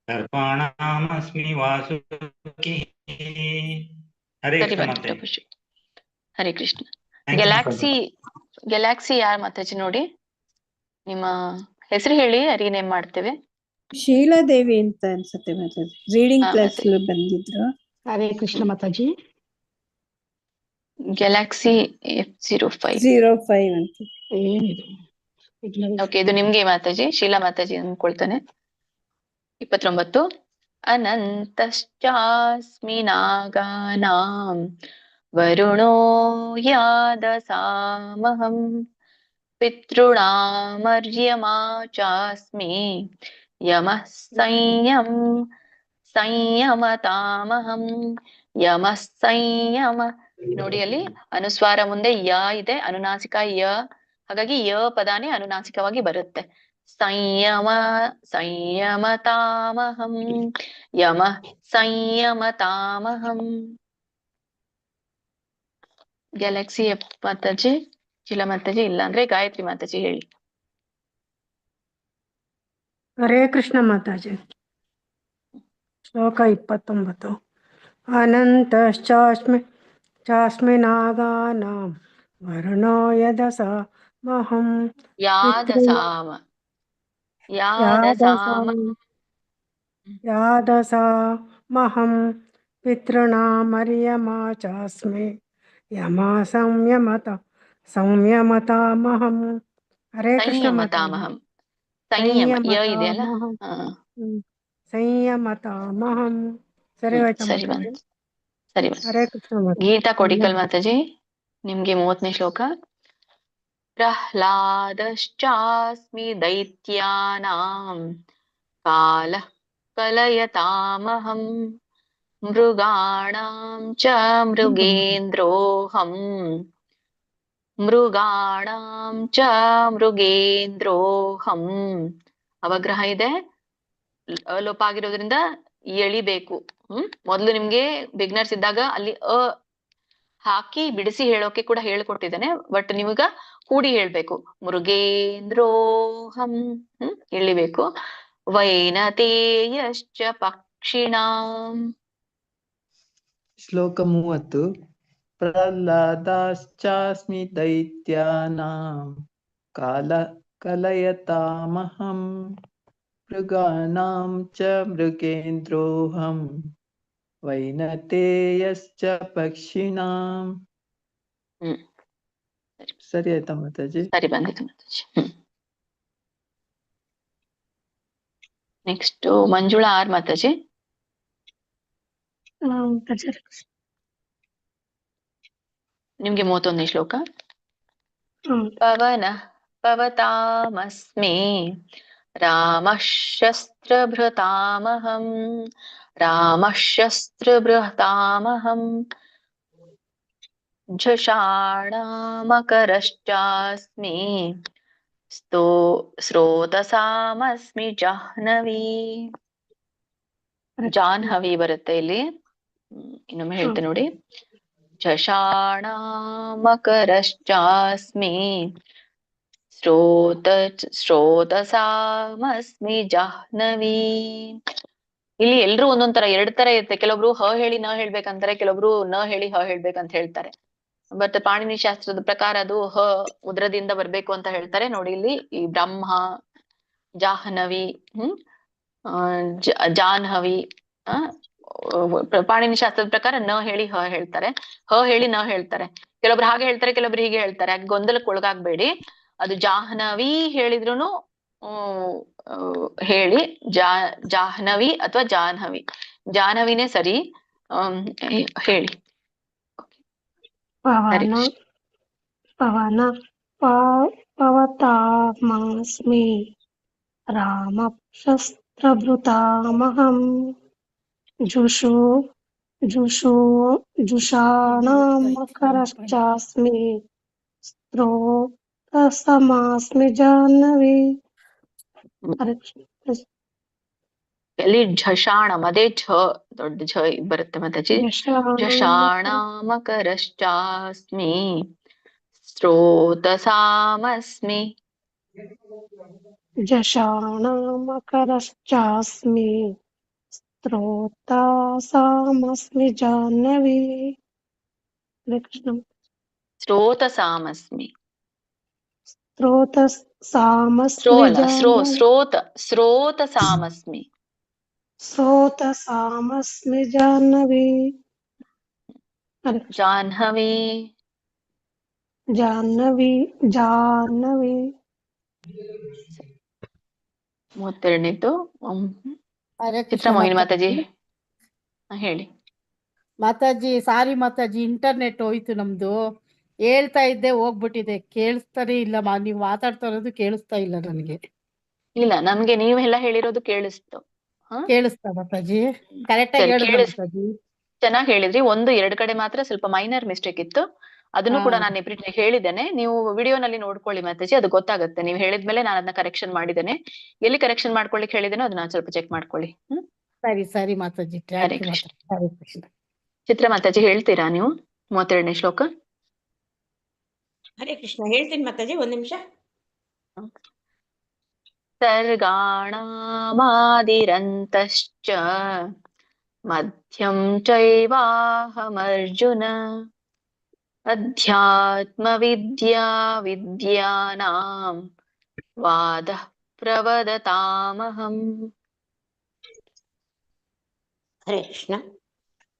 ಸರ್ಪಾಣಾಮಸ್ಮಿ ವಾಸುಕಿಃ. ಹರೇ ಸರಿ ಕೃಷ್ಣ ಬಂತು Mataji. Prabhuji. Hare Krishna. Thank you Mataji. Galaxy ಯಾರ್ ಮಾತಾಜಿ ನೋಡಿ? ನಿಮ್ಮ ಹೆಸರು ಹೇಳಿ, ನೇಮ್ ಮಾಡ್ತೇವೆ. ಶೀಲಾದೇವಿ ಅಂತ ಅನ್ಸುತ್ತೆ ಮಾತಾಜಿ. ರೀಡಿಂಗ್ ಹಾ, ಕ್ಲಾಸ್ ಮಾತಾಜಿ. ಬಂದಿದ್ರು. ಹರೇ ಕೃಷ್ಣ ಮಾತಾಜಿ. ಗ್ಯಾಲಾಕ್ಸಿ F05 ಅಂತ. ಏನಿದು? ಓಕೆ, ಇದು ನಿಮ್ಗೆ ಮಾತಾಜಿ. ಶೀಲಾ ಮಾತಾಜಿ ಅನ್ಕೊಳ್ತಾನೆ. 29. ಅನಂತಶ್ಚಾಸ್ಮಿ ನಾಗಾನಾಂ ವರುಣೋ ಯಾದಸಾಮಹಂ ಪಿತೃಣಾಮರ್ಯಮಾ ಚಾಸ್ಮಿ ಯಮಃ ಸಂಯಮತಾಮಹಂ. ಯಮಃ ಸಂಯಮ ನೋಡಿ, ಅಲ್ಲಿ ಅನುಸ್ವಾರ ಮುಂದೆ ಯ ಇದೆ, ಅನುನಾಸಿಕ ಯ. ಹಾಗಾಗಿ ಯ ಪದಾನೇ ಅನುನಾಸಿಕವಾಗಿ ಬರುತ್ತೆ. ಸಂಯಮತಾಮಹಂ, ಯಮಃ ಸಂಯಮತಾಮಹಂ. ಗ್ಯಾಲಕ್ಸಿ ಎಫ್ ಮಾತಾಜಿ, ಶೀಲಾ ಮಾತಾಜಿ ಇಲ್ಲ ಅಂದ್ರೆ ಗಾಯತ್ರಿ ಮಾತಾಜಿ ಹೇಳಿ. ಹರೇ ಕೃಷ್ಣ ಮಾತಾಜಿ. ಶ್ಲೋಕ 29. ಅನಂತಶ್ಚಾಸ್ಮಿ ನಾಗಾನಾಂ ವರುಣೋ ಯದಸಾಮಹಂ ಯಾದಸಾಮಹಂ ಪಿತೃಣಾಮರ್ಯಮಾ ಚಾಸ್ಮಿ ಯಮಾ ಸಂಯಮತಾಮಹಂ. ಹರೇ ಕೃಷ್ಣ ಮಾತಾಜಿ. ಸಂಯಮ ಯ ಇದೆಯಲ್ಲ. ಸಂಯಮತಾಮಹಂ. ಸರಿ ಹೋಯ್ತಾ ಸರಿ ಮಾತಾಜಿ? ಬಂತು, ಸರಿ ಬಂತು. ಹರೇ ಕೃಷ್ಣ ಮಾತಾಜಿ. ಗೀತಾ ಕೊಡಿಕಲ್ ಮಾತಾಜಿ, ನಿಮ್ಗೆ 30ನೇ ಶ್ಲೋಕ. ಪ್ರಹ್ಲಾದಶ್ಚಾಸ್ಮಿ ದೈತ್ಯಾನಾಂ ಕಾಲಃ ಕಲಯತಾಮಹಂ ಮೃಗಾಣಾಂ ಚ ಮೃಗೇಂದ್ರೋಹಂ. ಅವಗ್ರಹ ಇದೆ, ಅಲೋಪ ಆಗಿರೋದ್ರಿಂದ ಎಳಿಬೇಕು. ಮೊದ್ಲು ನಿಮ್ಗೆ ಬಿಗ್ನರ್ಸ್ ಇದ್ದಾಗ ಅಲ್ಲಿ ಹಾಕಿ ಬಿಡಿಸಿ ಹೇಳೋಕೆ ಕೂಡ ಹೇಳ್ಕೊಟ್ಟಿದ್ದೇನೆ. ಬಟ್ ನೀವೀಗ ಕೂಡಿ ಹೇಳ್ಬೇಕು. ಮೃಗೇಂದ್ರೋಹಂ ಎಳಿಬೇಕು. ವೈನತೇಯಶ್ಚ ಪಕ್ಷಿಣಾಂ. ಶ್ಲೋಕ 30. प्रह्लादाश्चास्मि दैत्यानां कलयतामहं मृगाणां च मृगेन्द्रोऽहं वैनतेयश्च पक्षिणां. ಸರಿ ಆಯ್ತಾ ಮಾತಾಜಿ? ಸರಿ ಬಂದಿತ್ತು ಮಾತಾಜಿ. Next Manjula R Mataji. ನಿಮ್ಗೆ 31ನೇ ಶ್ಲೋಕ. ಪವನ ಪವತಾಮಸ್ಮಿ ರಾಮಃ ಶಸ್ತ್ರಭೃತಾಮಹಂ ರಾಮಃ ಶಸ್ತ್ರಭೃತಾಮಹಂ ಝಷಾಣಾಮಕರಶ್ಚಾಸ್ಮಿ ಸ್ರೋತಸಾಮಸ್ಮಿ ಜಾಹ್ನವಿ. ಜಾಹ್ನವಿ ಬರುತ್ತೆ ಇಲ್ಲಿ, ಇನ್ನೊಮ್ಮೆ ಹೇಳ್ತೇನೆ ನೋಡಿ. ಝಷಾಣಾಮಕರಶ್ಚಾಸ್ಮಿ ಸ್ರೋತಸಾಮಸ್ಮಿ ಜಾಹ್ನವಿ. ಇಲ್ಲಿ ಎಲ್ರು ಒಂದೊಂದ್ ತರ, ಎರಡ್ ತರ ಇರುತ್ತೆ. ಕೆಲವೊಬ್ರು ಹ ಹೇಳಿ ನ ಹೇಳ್ಬೇಕಂತಾರೆ, ಕೆಲವೊಬ್ರು ನ ಹೇಳಿ ಹ ಹೇಳ್ಬೇಕಂತ ಹೇಳ್ತಾರೆ. ಬಟ್ ಪಾಣಿನಿ ಶಾಸ್ತ್ರದ ಪ್ರಕಾರ ಅದು ಹ ಉದ್ರದಿಂದ ಬರ್ಬೇಕು ಅಂತ ಹೇಳ್ತಾರೆ. ನೋಡಿ ಇಲ್ಲಿ ಈ ಬ್ರಹ್ಮ, ಜಾಹ್ನವಿ, ಜಾಹ್ನವಿ, ಪಾಣಿನಿ ಶಾಸ್ತ್ರದ ಪ್ರಕಾರ ನ ಹೇಳಿ ಹ ಹೇಳ್ತಾರೆ, ಹ ಹೇಳಿ ನ ಹೇಳ್ತಾರೆ. ಕೆಲವೊಬ್ರು ಹಾಗೆ ಹೇಳ್ತಾರೆ, ಕೆಲವೊಬ್ರು ಹೀಗೆ ಹೇಳ್ತಾರೆ. ಹಾಗೆ ಗೊಂದಲಕ್ಕೆ ಒಳಗಾಗ್ಬೇಡಿ. ಅದು ಜಾಹ್ನವಿ ಹೇಳಿದ್ರುನು ಹೇಳಿ, ಜಾಹ್ನವಿ ಅಥವಾ ಜಾಹ್ನವಿ, ಜಾಹ್ನವಿನೇ ಸರಿ. ಹೇಳಿ. ಪವನ ಪವನ ಪವತಾಮಸ್ಮಿ ರಾಮ ಶಸ್ತ್ರಭೃತಾಮಹಂ ಜುಷಾಣಾಮಕರಶ್ಚಾಸ್ಮಿ ಸ್ರೋತಸಮಾಸ್ಮಿ ಜಾಹ್ನವಿ. ಎಲ್ಲಿ ಝಷಾಣಂ, ಅದೇ ಝ ದೊಡ್ಡ ಝ ಬರುತ್ತೆ ಮಾತಾಜಿ. ಝಷಾಣಾಮಕರಶ್ಚಾಸ್ಮಿ ಸ್ರೋತಸಾಮಸ್ಮಿ. ಝಷಾಣಾಮಕರಶ್ಚಾಸ್ಮಿ ಸ್ರೋತಸಾಮಸ್ಮಿ ಜಾಹ್ನವಿ. ಹರೇ ಕೃಷ್ಣ. ಸ್ರೋತಸಾಮಸ್ಮಿ, ಸ್ರೋತಸಾಮಸ್ಮಿ ಜಾಹ್ನವಿ. ಸ್ರೋತಸಾಮಸ್ಮಿ, ಸ್ರೋತಸಾಮಸ್ಮಿ ಜಾಹ್ನವಿ. ಜಾಹ್ನವಿ, ಜಾಹ್ನವಿ ಜಾಹ್ನವಿ. 32ನೇದು ಹರೇ ಕೃಷ್ಣ ಚಿತ್ರಮೋಹಿನಿ ಮಾತಾಜಿ. ಹೇಳಿ ಮಾತಾಜಿ. ಸಾರಿ ಮಾತಾಜಿ, ಇಂಟರ್ನೆಟ್ ಹೋಯ್ತು ನಮ್ದು. ಹೇಳ್ತಾ ಇದ್ದೆ ಹೋಗ್ಬಿಟ್ಟಿದೆ, ಕೇಳಿಸ್ತಾನೆ ಇಲ್ಲ. ನೀವು ಮಾತಾಡ್ತಾ ಇರೋದು ಕೇಳಿಸ್ತಾ ಇಲ್ಲ ನನಗೆ. ಇಲ್ಲ, ನಮ್ಗೆ ನೀವೆಲ್ಲ ಹೇಳಿರೋದು ಕೇಳಿಸ್ತು. ಕೇಳಿಸ್ತಾ ಮಾತಾಜಿ? ಕರೆಕ್ಟ್ ಆಗಿ ಹೇಳಿದ್ರ ಮಾತಾಜಿ? ಚೆನ್ನಾಗಿ ಹೇಳಿದ್ರಿ. ಒಂದು ಎರಡು ಕಡೆ ಮಾತ್ರ ಸ್ವಲ್ಪ ಮೈನರ್ ಮಿಸ್ಟೇಕ್ ಇತ್ತು. ಅದನ್ನು ಕೂಡ ನಾನು ಹೇಳಿದ್ದೇನೆ. ನೀವು ವಿಡಿಯೋನಲ್ಲಿ ನೋಡ್ಕೊಳ್ಳಿ ಮಾತಾಜಿ, ಅದು ಗೊತ್ತಾಗುತ್ತೆ. ನೀವು ಹೇಳಿದ್ಮೇಲೆ ನಾನು ಅದನ್ನ ಕರೆಕ್ಷನ್ ಮಾಡಿದ್ದೇನೆ. ಎಲ್ಲಿ ಕರೆಕ್ಷನ್ ಮಾಡ್ಕೊಳ್ಳಿಕ್ಕೆ ಹೇಳಿದ್ದೇನೋ ಅದನ್ನ ಸ್ವಲ್ಪ ಚೆಕ್ ಮಾಡ್ಕೊಳ್ಳಿ. ಸರಿ ಸರಿ ಮಾತಾಜಿ. ಹರೇ ಕೃಷ್ಣ. ಹರೇ ಕೃಷ್ಣ. ಚಿತ್ರ ಮಾತಾಜಿ ಹೇಳ್ತೀರಾ ನೀವು 32ನೇ ಶ್ಲೋಕ? ಹರೇ ಕೃಷ್ಣ ಹೇಳ್ತೀನಿ ಮಾತಾಜಿ, ಒಂದ್ ನಿಮಿಷ. ಸರ್ಗಾಣಾಮಾದಿರಂತಶ್ಚ ಮಧ್ಯಂ ಚೈವಾಹಮರ್ಜುನ ಅಧ್ಯಾತ್ಮ ವಿದ್ಯಾ ವಿದ್ಯಾನಾಂ ವಾದಃ ಪ್ರವದತಾಮಹಂ. ಹರೇ ಕೃಷ್ಣ.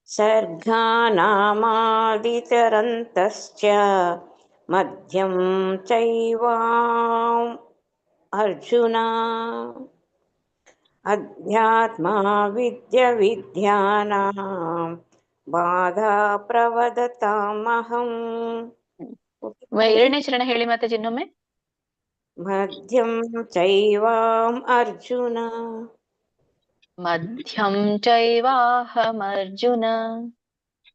ಸರ್ಗಾನಾಮಾದಿತರಂತಶ್ಚ ಮಧ್ಯಂ ಚೈವಾಂ ಅರ್ಜುನ ಅಧ್ಯಾತ್ಮ ವಿದ್ಯಾ ವಿದ್ಯಾನಾಂ ಬಾಧಾ ಪ್ರವದತಾಮಹಂ. 2ನೇ ಚರಣ ಹೇಳಿ ಮಾತಾಜಿ ಇನ್ನೊಮ್ಮೆ. ಮಧ್ಯಂ ಚೈವಾಂ ಅರ್ಜುನ. ಮಧ್ಯಂ ಚೈವಾಹಮರ್ಜುನ.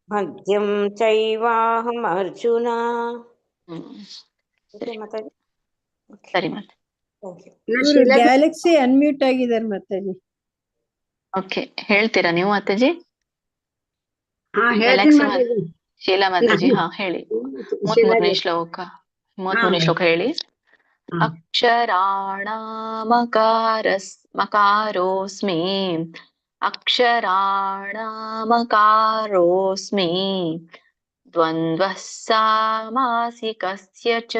ಮಧ್ಯಂ ಚೈವಾಹಂ ಅರ್ಜುನ. ಸರಿ ಮಾತಾಜಿ. ಇವರು ಗ್ಯಾಲಕ್ಸಿ ಅನ್ಮ್ಯೂಟ್ ಆಗಿದ್ದಾರೆ ಮಾತಾಜಿ. ಓಕೆ, ಹೇಳ್ತೀರಾ ನೀವು ಮಾತಾಜಿ? ಶೀಲಾ ಮಾತಾಜಿ ಹೇಳಿ. 33ನೇ ಶ್ಲೋಕ. 33ನೇ ಶ್ಲೋಕ ಹೇಳಿ. ಅಕ್ಷರಾಣಾಮಕಾರೋಸ್ಮಿ ಅಕ್ಷರಾಣಾಮಕಾರೋಸ್ಮಿ ದ್ವಂದ್ವಃ ಸಾಮಾಸಿಕಸ್ಯ ಚ.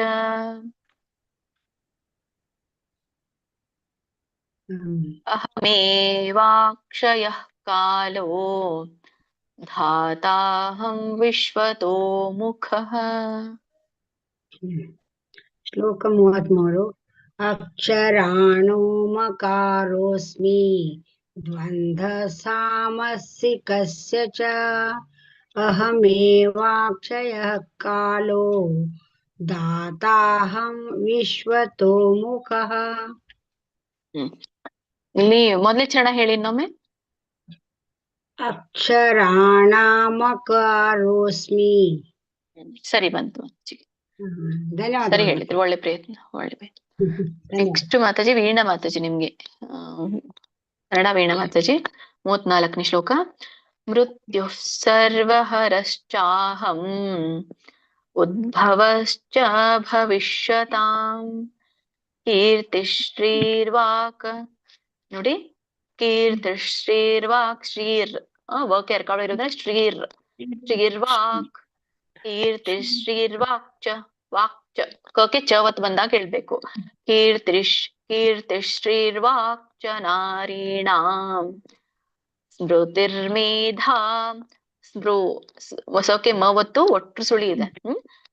ಅಹಮೇವಾಕ್ಷಯಃ ಕಾಲೋ ಧಾತಾಹಂ ವಿಶ್ವತೋ ಮುಖಃ. ಶ್ಲೋಕ 33. ಅಕ್ಷರಾಣೋ ಮಕಾರೋಸ್ಮಿ ದ್ವಂದ್ವ ಸಾಮಸಿಕಸ್ಯ ಚ ಅಹಮೇವಾಕ್ಷಯಃ ಕಾಲೋ ದಾತಾಹಂ ವಿಶ್ವತೋ ಮುಖಃ. ಇಲ್ಲಿ ಮೊದಲೇ ಚರಣ ಹೇಳಿ ಇನ್ನೊಮ್ಮೆ. ಅಕ್ಷರಾಣಾಮಕಾರೋಸ್ಮಿ. ಸರಿ ಬಂತು ಸರಿ ಧನ್ಯವಾದ. ಹೇಳಿದ್ರು, ಒಳ್ಳೆ ಪ್ರಯತ್ನ, ಒಳ್ಳೆ. ನೆಕ್ಸ್ಟ್ ಮಾತಾಜಿ ವೀಣಾ ಮಾತಾಜಿ, ನಿಮ್ಗೆ ಕನ್ನಡ ವೀಣಾ ಮಾತಾಜಿ 34ನೇ ಶ್ಲೋಕ. ಮೃತ್ಯು ಸರ್ವಹರಶ್ಚಾಹಂ ಉದ್ಭವಶ್ಚ ಭವಿಷ್ಯತಾಂ ಕೀರ್ತಿಶ್ರೀರ್ವಾಕ್. ನೋಡಿ, ಕೀರ್ತಿಶ್ರೀರ್ವಾಕ್, ಶ್ರೀರ್ ವಾಕ್ ಯಾರು ಇರೋದ್ರೆ ಶ್ರೀರ್, ಶ್ರೀರ್ವಾಕ್, ಕೀರ್ತಿಶ್ರೀರ್ವಾಕ್ ಚ, ವಾಕ್ ಚ, ಕಕ್ಕೆ ಚವತ್ ಬಂದಾಗ ಹೇಳ್ಬೇಕು. ಕೀರ್ತಿಶ್ರೀರ್ವಾಕ್ ಚ ನಾರೀಣಾಂ ಸ್ಮೃತಿರ್ಮೇಧಾ. ಸೋಕೆ ಮವತ್ತು ಒಟ್ಟು ಸುಳಿ ಇದೆ.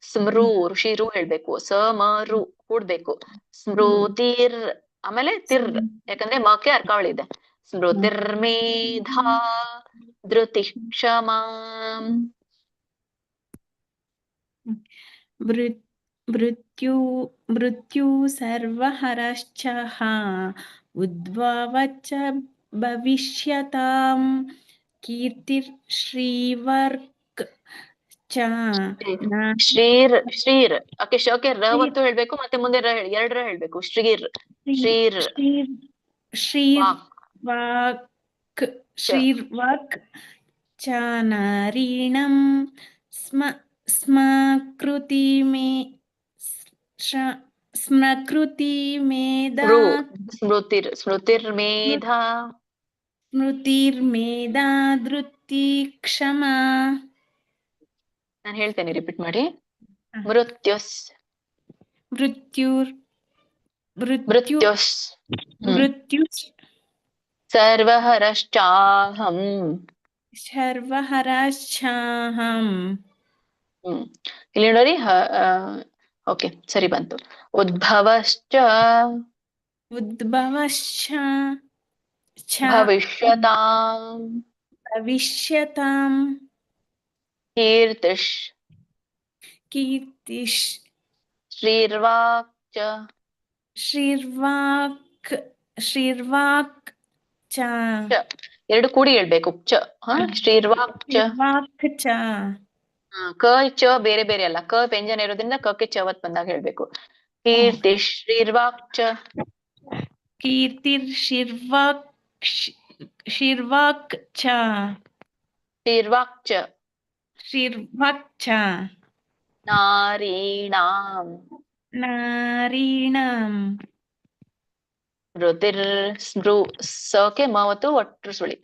ಸ್ಮೃ ಋಷಿರು ಹೇಳ್ಬೇಕು, ಸಮರು ಕೂಡ್ಬೇಕು. ಸ್ಮೃತಿರ್ ಆಮೇಲೆ ತಿರ್, ಯಾಕಂದ್ರೆ ಮಕ್ಕೆ ಅರ್ಕಾವಳಿ ಇದೆ. ಸ್ಮೃತಿರ್ಮೇಧಾ ಧೃತಿ ಕ್ಷಮಾ. ಮೃತ್ಯು ಸರ್ವಹರಶ್ಚಃ ಉದ್ಭವಶ್ಚ ಭವಿಷ್ಯತಾಂ ಕೀರ್ತಿರ್ ಶ್ರೀವರ್ಕ್ ಚ. ಶ್ರೀರ್, ಶ್ರೀರ್ ಓಕೆ ಶೋಕೆ ರ ಒತ್ತು ಹೇಳ್ಬೇಕು, ಮತ್ತೆ ಮುಂದೆ ರ ಹೇಳಿ, ಎರಡರ ಹೇಳ್ಬೇಕು. ಶ್ರೀರ್, ಶ್ರೀರ್, ಶ್ರೀರ್ವಾಕ್, ಶ್ರೀರ್ವಾಕ್ ಚ ನಾರೀಣಂ ಸ್ಮಕೃತಿ ಮೇಧಾ ಸ್ಮೃತಿರ್ಮೇಧಾ ಸ್ಮೃತಿರ್ಮೇಧಾ ಧೃತಿ ಕ್ಷಮಾ. ನಾನು ಹೇಳ್ತೇನೆ, ರಿಪೀಟ್ ಮಾಡಿ. ಮೃತ್ಯುಸ್ ಮೃತ್ಯುಸ್ ಸರ್ವಹರಶ್ಚಾಹಂ ಸರ್ವಹರಶ್ಚಾಹಂ. ಇಲ್ಲಿ ನೋಡಿ, ಓಕೆ ಸರಿ ಬಂತು. ಉದ್ಭವಶ್ಚ ಭವಿಷ್ಯತಾಂ ಕೀರ್ತಿಶ್ ಶ್ರೀರ್ವಾಕ್ ಚ. ಎರಡು ಕೂಡಿ ಹೇಳ್ಬೇಕು. ಚ ಶ್ರೀರ್ವಾಕ್ ಚ. ಕ ಚ ಬೇರೆ ಬೇರೆ ಅಲ್ಲ, ಕ ವ್ಯಂಜನ ಇರೋದ್ರಿಂದ ಕಕ್ಕೆ ಚವತ್ ಬಂದಾಗ ಹೇಳ್ಬೇಕು. ಕೀರ್ತಿ ಶ್ರೀರ್ವಾಕ್ ಚ. ಕೀರ್ತಿರ್ ಶಿರ್ವಾಕ್ ಚ. ಶ್ರೀರ್ವಾಕ್ ಚ. ನಾರೀಣಾಂ ಸ್ಮೃತಿರ್ ಸ್ಮೃ ಸಕೆ ಮವತ್ತು ಒಟ್ಟು ಸುಳಿ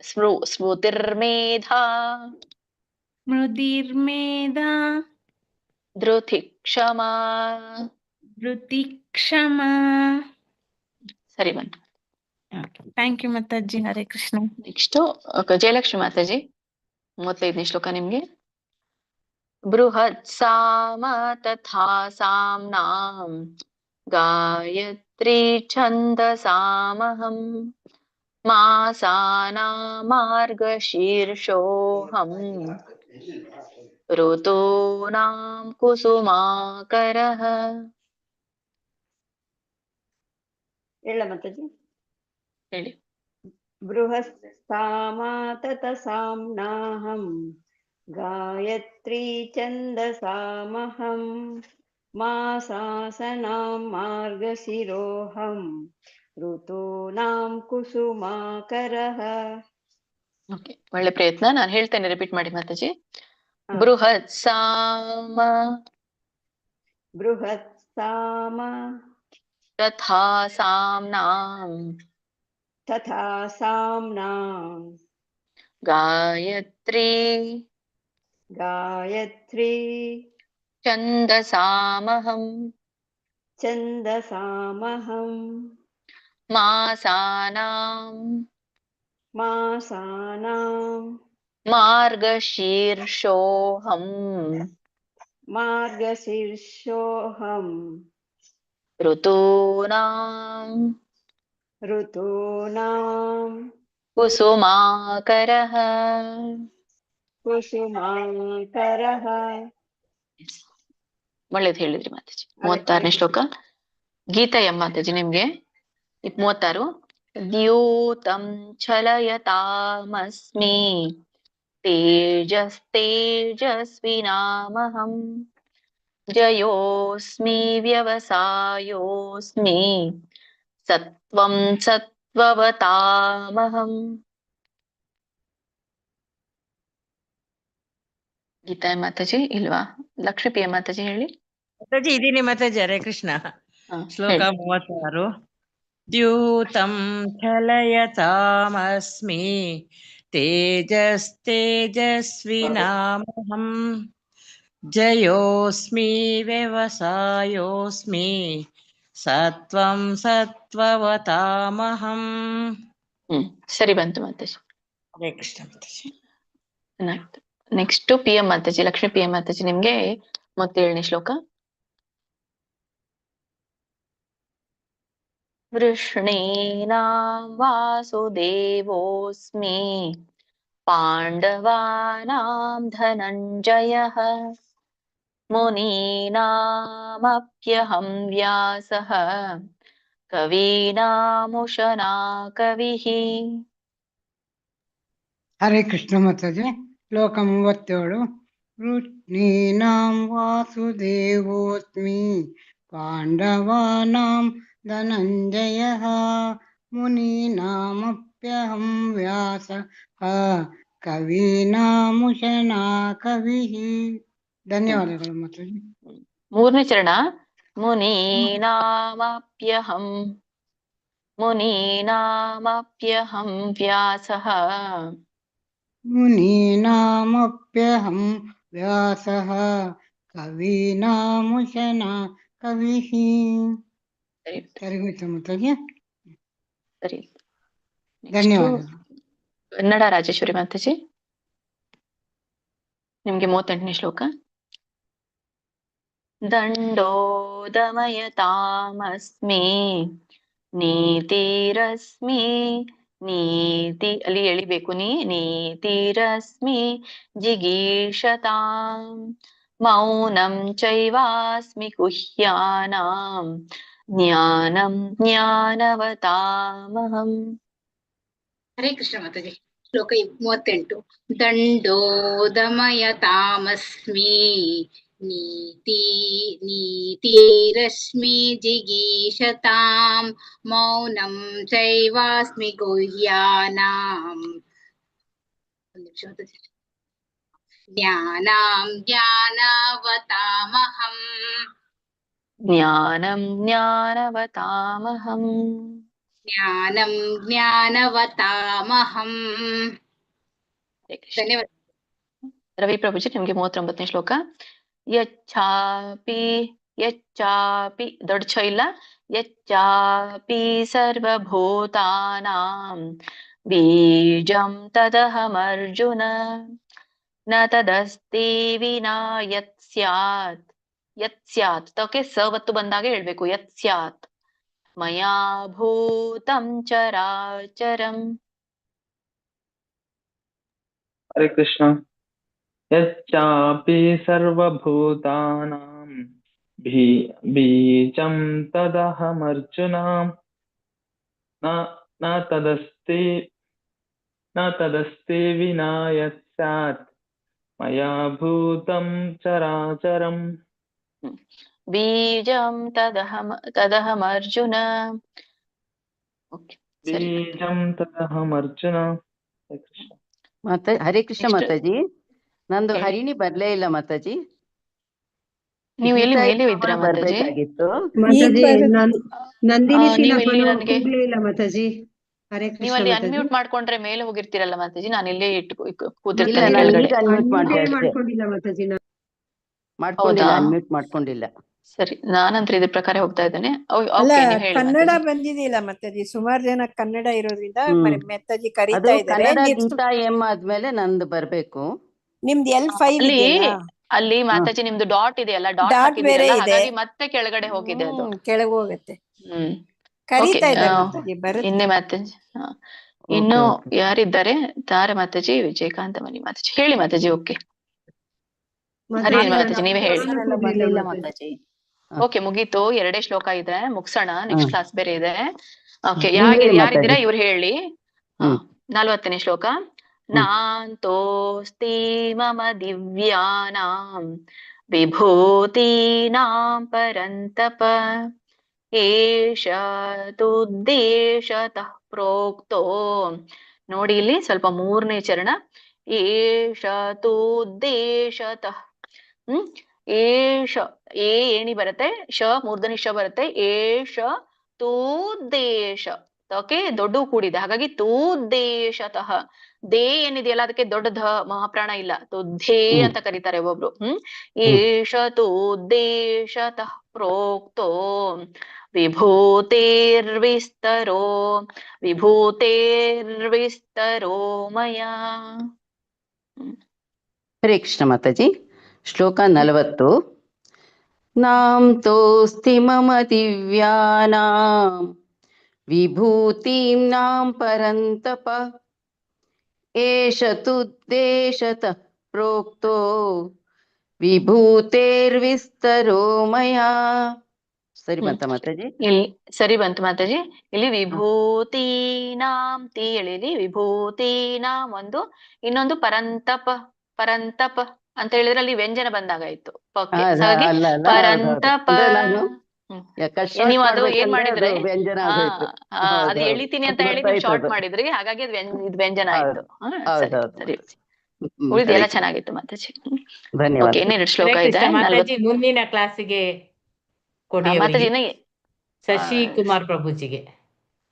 ಸ್ಮೃತಿರ್ಮೇಧಾ ಧೃತಿ ಕ್ಷಮಾ. ಸರಿ ಬಂತು. Thank you Mataji. Hare Krishna. Next Jayalakshmi Mataji 35ನೇ ಶ್ಲೋಕ ನಿಮ್ಗೆ. ಬೃಹತ್ ಸಾಮ ತಥಾ ಸಾಮ್ನಾಂ ಗಾಯತ್ರಿ ಛಂದಸಾಮಹಂ ಮಾಸಾನಾ ಮಾರ್ಗಶೀರ್ಷೋಹಂ ಋತೂನಾಂ ಕುಸುಮಾಕರಃ. ಹೇಳ ಮಾತಾಜಿ. ಹೇಳಿ. ಬೃಹಸ್ತಾಮ ತತಸಾಮ್ನಾಹಂ ಗಾಯತ್ರಿ ಛಂದಸಾಮಹಂ ಮಾಸಾಸನಾಂ ಮಾರ್ಗಶಿರೋಹಂ ಋತೂನಾಂ ಕುಸುಮಾಕರಃ. ಓಕೆ, ಒಳ್ಳೆ ಪ್ರಯತ್ನ. ನಾನು ಹೇಳ್ತೇನೆ, ರಿಪೀಟ್ ಮಾಡಿ ಮಾತಾಜಿ. ಬೃಹತ್ ಸಾಮ ತಥಾ ಸಾಮ್ನಾಂ ಗಾಯತ್ರಿ गायत्री छन्दसामहं छन्दसामहम् मासानां मासानां मार्गशीर्षोऽहम् मार्गशीर्षोऽहम् ऋतूनां ऋतूनां कुसुमाकरः कुसुमाकरः. ಒಳ್ಳೇದು ಹೇಳಿದ್ರಿ ಮಾತಾಜಿ. ಹರೇ 36ನೇ ಶ್ಲೋಕ ಗೀತಾ ಎಂ ಮಾತಾಜಿ ನಿಮ್ಗೆ 36 ದ್ಯೂತಂ ಛಲಯತಾಮಸ್ಮಿ ತೇಜಸ್ವಿನಾಮಹಂ ಜಯೋಸ್ಮಿ ವ್ಯವಸಾಯೋಸ್ಮಿ ಸತ್ವಂ ಸತ್ವವತಾಮಹಂ. ಗೀತಾ ಮಾತಾಜಿ ಇಲ್ವಾ? ಲಕ್ಷ್ಮೀ ಪ್ರಿಯ ಮಾತಾಜಿ ಹೇಳಿ. ಮಾತಾಜಿ ಇದೀನಿ ಮಾತಾಜಿ. ಹರೇ ಕೃಷ್ಣ. ಶ್ಲೋಕ ಹೇಳಿ. 36 ದ್ಯೂತಂ ಛಲಯತಾಮಸ್ಮಿ ತೇಜಸ್ವಿನಾಮಹಂ ಜಯೋಸ್ಮಿ ವ್ಯವಸಾಯೋಸ್ಮಿ ಸತ್ವಂ ಸತ್ವವತಾಮಹಂ. ಸರಿ ಬಂತು Mataji. Hare Krishna Mataji. Next P M Mataji, Lakshmi P M Mataji ನಿಮ್ಗೆ 37ನೇ ಶ್ಲೋಕ ವೃಷ್ಣೀನಾಂ ವಾಸುದೇವೋಸ್ಮಿ ಪಾಂಡವಾನಾಂ ಧನಂಜಯಃ ಮುನೀನಾಮಪ್ಯಹಂ ವ್ಯಾಸಃ ಕವೀನಾಮುಶನಾ ಕವಿಃ. ಹರೇ ಕೃಷ್ಣ ಮಾತಾಜಿ. ಶ್ಲೋಕ 37 ವೃಷ್ಣೀನಾಂ ವಾಸುದೇವೋಸ್ಮಿ ಪಾಂಡವಾನಾಂ ಧನಂಜಯಃ ಮುನೀನಾಮಪ್ಯಹಂ ವ್ಯಾಸಃ ಕವೀನಾಮುಶನಾ ಕವಿಃ. ಧನ್ಯವಾದಗಳು ಮಾತಾಜಿ. 3ನೇ ಚರಣ ಮುನೀನಾಮಪ್ಯಹಂ ವ್ಯಾಸಃ ಮುನೀನಾಮಪ್ಯಹಂ ವ್ಯಾಸಃ ಕವೀನಾಮುಶನಾ ಕವಿಃ. ಸರಿ ಹೋಯ್ತಾ ಮಾತಾಜಿ? ಸರಿ. ಧನ್ಯವಾದಗಳು. ಕನ್ನಡ ರಾಜೇಶ್ವರಿ ಮಾತಾಜಿ ನಿಮ್ಗೆ 38ನೇ ಶ್ಲೋಕ ದಂಡೋ ದಮಯತಾಮಸ್ಮಿ ನೀತಿರಸ್ಮಿ ನೀತಿ ಅಲ್ಲಿ ಎಳಿಬೇಕು ನೀತಿರಸ್ಮಿ ಜಿಗೀಷತಾಂ ಮೌನಂ ಚೈವಾಸ್ಮಿ ಗುಹ್ಯಾನಾಂ ಜ್ಞಾನಂ ಜ್ಞಾನವತಾಮಹಂ. ಹರೇ ಕೃಷ್ಣ ಮಾತಾಜಿ. ಶ್ಲೋಕ 38 ದಂಡೋ ದಮಯತಾಮಸ್ಮಿ ನೀತಿರಸ್ಮಿ ಜಿಗೀಷತಾಂ ಮೌನಂ ಚೈವಾಸ್ಮಿ ಗುಹ್ಯಾನಾಂ ಜ್ಞಾನಂ ಜ್ಞಾನವತಾಮಹಂ. ಜ್ಞಾನಂ ಜ್ಞಾನವತಾಮಹಂ. ಜ್ಞಾನಂ ಜ್ಞಾನವತಾಮಹಂ. ಧನ್ಯವಾದ. ರವಿ ಪ್ರಭುಜಿ ನಿಮ್ಗೆ 39ನೇ ಶ್ಲೋಕ ಯಚ್ಚಾಪಿ ದೊಡ್ಡ ಛ ಇಲ್ಲ ಯಚ್ಚಾಪಿ ಸರ್ವಭೂತಾನಾಂ ಬೀಜಂ ತದಹಮರ್ಜುನ ನ ತದಸ್ತಿ ವಿನಾ ಯತ್ ಸ್ಯಾತ್. ಯತ್ ಸ್ಯಾತ್ ತಕ್ಕೆ ಸವತ್ತು ಬಂದಾಗ ಹೇಳ್ಬೇಕು ಯತ್ ಸ್ಯಾತ್ ಮಯಾ ಭೂತಂ ಚರಾಚರಂ. ಹರೇ ಕೃಷ್ಣ. ಯಚ್ಚಾಪಿ ಸರ್ವಭೂತಾನಾಂ ಬೀಜಂ ತದಹಮರ್ಜುನ ನ ತದಸ್ತಿ ವಿನಾ ಯತ್ ಸ್ಯಾತ್ ಮಯಾ ಭೂತಂ ಚರಾಚರಂ. ಬೀಜಂ ತದಹಮರ್ಜುನ. ಬೀಜಂ ತದಹಮರ್ಜುನ. ಹರೇ ಕೃಷ್ಣ ಮಾತಾಜಿ. ನಂದು ಹರಿಣಿ ಬರ್ಲೇ ಇಲ್ಲ ಮಾತಾಜಿ. ನೀವು ಎಲ್ಲಿ ಮೇಲೆ ಇದ್ರ ಮಾತಾಜಿ? ಬರ್ಬೇಕಾಗಿತ್ತು. ಮಾತಾಜಿ ನಂದಿನಿ ನೀವು ಎಲ್ಲಿ ಶೀಲಪ್ಪನು ನನಗೆ ಕೂಗ್ಲೇ ಇಲ್ಲ ಮಾತಾಜಿ. ಹರೇ ನೀವು ಕೃಷ್ಣ ಅಲ್ಲಿ ಮಾತಾಜಿ. ಅನ್ಮ್ಯೂಟ್ ಮಾಡ್ಕೊಂಡ್ರೆ ಮೇಲೆ ಹೋಗಿರ್ತೀರಲ್ಲ ಮಾತಾಜಿ, ನಾನು ಇಲ್ಲೇ ಇಲ್ಲ, ಕೂತಿರ್ತೇನೆ ನಾನು ಕೆಳಗಡೆ. ಈಗ ಅನ್ಮ್ಯೂಟ್ ಮಾಡಿದೆ ಅನ್ಮ್ಯೂಟೇ ಅಷ್ಟೇ. ಮಾಡ್ಕೊಂಡಿಲ್ಲ ಮಾತಾಜಿ ನಾನು. ಮಾಡ್ಕೊಂಡಿಲ್ಲ, ಹೌದಾ? ಅನ್ಮ್ಯೂಟ್ ಮಾಡ್ಕೊಂಡಿಲ್ಲ. ಸರಿ, ನಾನಂತ್ರ ಇದ್ರ ಪ್ರಕಾರ ಹೋಗ್ತಾ ಇದ್ದೇನೆ. ಅಲ್ಲ ಓಕೆ, ನೀವು ಹೇಳಿ ಕನ್ನಡ ಮಾತಾಜಿ. ಬಂದಿದಿಲ್ಲ ಮಾತಾಜಿ, ಸುಮಾರು ಜನ ಕನ್ನಡ ಇರೋದ್ರಿಂದ ಮೆತ್ತಾಜಿ ಅದು ಕರೀತಾ ಇದಾರೆ. ಕನ್ನಡ ಗೀತಾ ಎಂ ಆದ್ಮೇಲೆ ನಂದು ಬರ್ಬೇಕು. ನಿಮ್ದು L5 ಅಲ್ಲಿ ಇದೆಯಲ್ಲ, ಅಲ್ಲಿ ಮಾತಾಜಿ ನಿಮ್ದು ಡಾಟ್ ಇದೆಯಲ್ಲ, ಡಾಟ್ ಡಾಟ್ ಬೇರೆ ಹಾಕಿದಿರಲ್ಲ, ಇದೆ, ಹಾಗಾಗಿ ಮತ್ತೆ ಕೆಳಗಡೆ ಹೋಗಿದೆ ಅದು. ಕೆಳಗೆ ಹೋಗುತ್ತೆ. ಓಕೆ, ಕರೀತಾ ಇದ್ದಾರೆ ಮಾತಾಜಿ, ಬರುತ್ತೆ. ಇನ್ನೇ ಮಾತಾಜಿ. ಇನ್ನು ಓಕೆ. ಯಾರಿದ್ದಾರೆ? ತಾರೆ ಮಾತಾಜಿ, ವಿಜಯಕಾಂತ ಮನಿ ಮಾತಾಜಿ. ಹೇಳಿ ಮಾತಾಜಿ. ಓಕೆ, ಹರಿ ಮಾತಾಜಿ, ನೀವೇ ಹೇಳಿ. ಬರ್ಲಿಲ್ಲ ಮಾತಾಜಿ. ಓಕೆ, ಮುಗೀತು. 2 ಶ್ಲೋಕ ಇದೆ, ಮುಗ್ಸೋಣ. ನೆಕ್ಸ್ಟ್ ಕ್ಲಾಸ್ ಬೇರೆ ಇದೆ. ಓಕೆ, ನೀವ್ ಹೇಳಿ ಯಾರಿದ್ದೀರಾ ಮಾತಾಜಿ. ಇವ್ರು ಹೇಳಿ. 40ನೇ ಶ್ಲೋಕ. ನಾಂತೋಸ್ತಿ ಮಮ ದಿವ್ಯಾನಾಂ ವಿಭೂತೀನಾಂ ಪರಂತಪ ಏಷ ತುದ್ದೇಶತಃ ಪ್ರೋಕ್ತೋ. ನೋಡಿ ಇಲ್ಲಿ ಸ್ವಲ್ಪ 3ನೇ ಚರಣ. ಏಷ ತುದ್ದೇಶತಃ. ಏಷ ಏಣಿ ಬರುತ್ತೆ, ಶ ಮೂರ್ಧನಿ ಶ ಬರುತ್ತೆ. ಏಷ ತೂದ್ದೇಶ. ಓಕೆ, ದೊಡ್ಡ ಕೂಡಿದೆ, ಹಾಗಾಗಿ ತೂದ್ದೇಶತಃ. ದೇ ಏನಿದೆಯಲ್ಲ ಅದಕ್ಕೆ ದೊಡ್ಡ ಧ ಮಹಾಪ್ರಾಣ ಇಲ್ಲ, ಧೇ ಅಂತ ಕರೀತಾರೆ ಒಬ್ಬೊಬ್ರು. ಏಷ ತೂದ್ದೇಶತಃ ಪ್ರೋಕ್ತೋ ವಿಭೂತೇರ್ವಿಸ್ತರೋ ವಿಭೂತೇರ್ವಿಸ್ತರೋ ಮಯಾ. ಹರೇ ಕೃಷ್ಣ ಮಾತಾಜಿ. ಶ್ಲೋಕ 40. ನಾಂ ತೋಸ್ತಿ ಮಮ ದಿವ್ಯಾನಾಂ ವಿಭೂತೀನಾಂ ಪರಂತಪ ಏಷ ತುದ್ದೇಶತಃ ಪ್ರೋಕ್ತೋ ವಿಭೂತೇರ್ವಿಸ್ತರೋ ಮಯಾ. ಸರಿ ಬಂತ ಮಾತಾಜಿ? ಇಲ್ಲಿ ಸರಿ ಬಂತು ಮಾತಾಜಿ. ಇಲ್ಲಿ ವಿಭೂತೀನಾಂ ತಿ ಹೇಳಿಲಿ, ವಿಭೂತೀನಾಂ ಒಂದು, ಇನ್ನೊಂದು ಪರಂತಪ. ಪರಂತಪ ಅಂತ ಹೇಳಿದ್ರೆ ಅಲ್ಲಿ ವ್ಯಂಜನ ಬಂದಾಗಾಯ್ತು. ಓಕೆ, ಹಾಗಾಗಿ ಪರಂತಪ. ನೀವು ಅದು ಏನ್ ಮಾಡಿದ್ರೆ ಅದು ಎಳಿತೀನಿ ಅಂತ ಹೇಳಿ ನೀವು ಶಾರ್ಟ್ ಮಾಡಿದ್ರಿ, ಹಾಗಾಗಿ ಅದು ಇದು ವ್ಯಂಜನ ಆಯ್ತು. ಸರಿ, ಉಳಿದೆಲ್ಲ ಚೆನ್ನಾಗಿತ್ತು ಮಾತಾಜಿ. ಓಕೆ, ಇನ್ನೆರಡು ಶ್ಲೋಕ ಇದೆ. ಮಾತಾಜಿ ಮುಂದಿನ ಕ್ಲಾಸಿಗೆ ಕೊಡಿ ಮಾತಾಜಿ. ಶಶಿ ಕುಮಾರ್ ಪ್ರಭುಜಿಗೆ.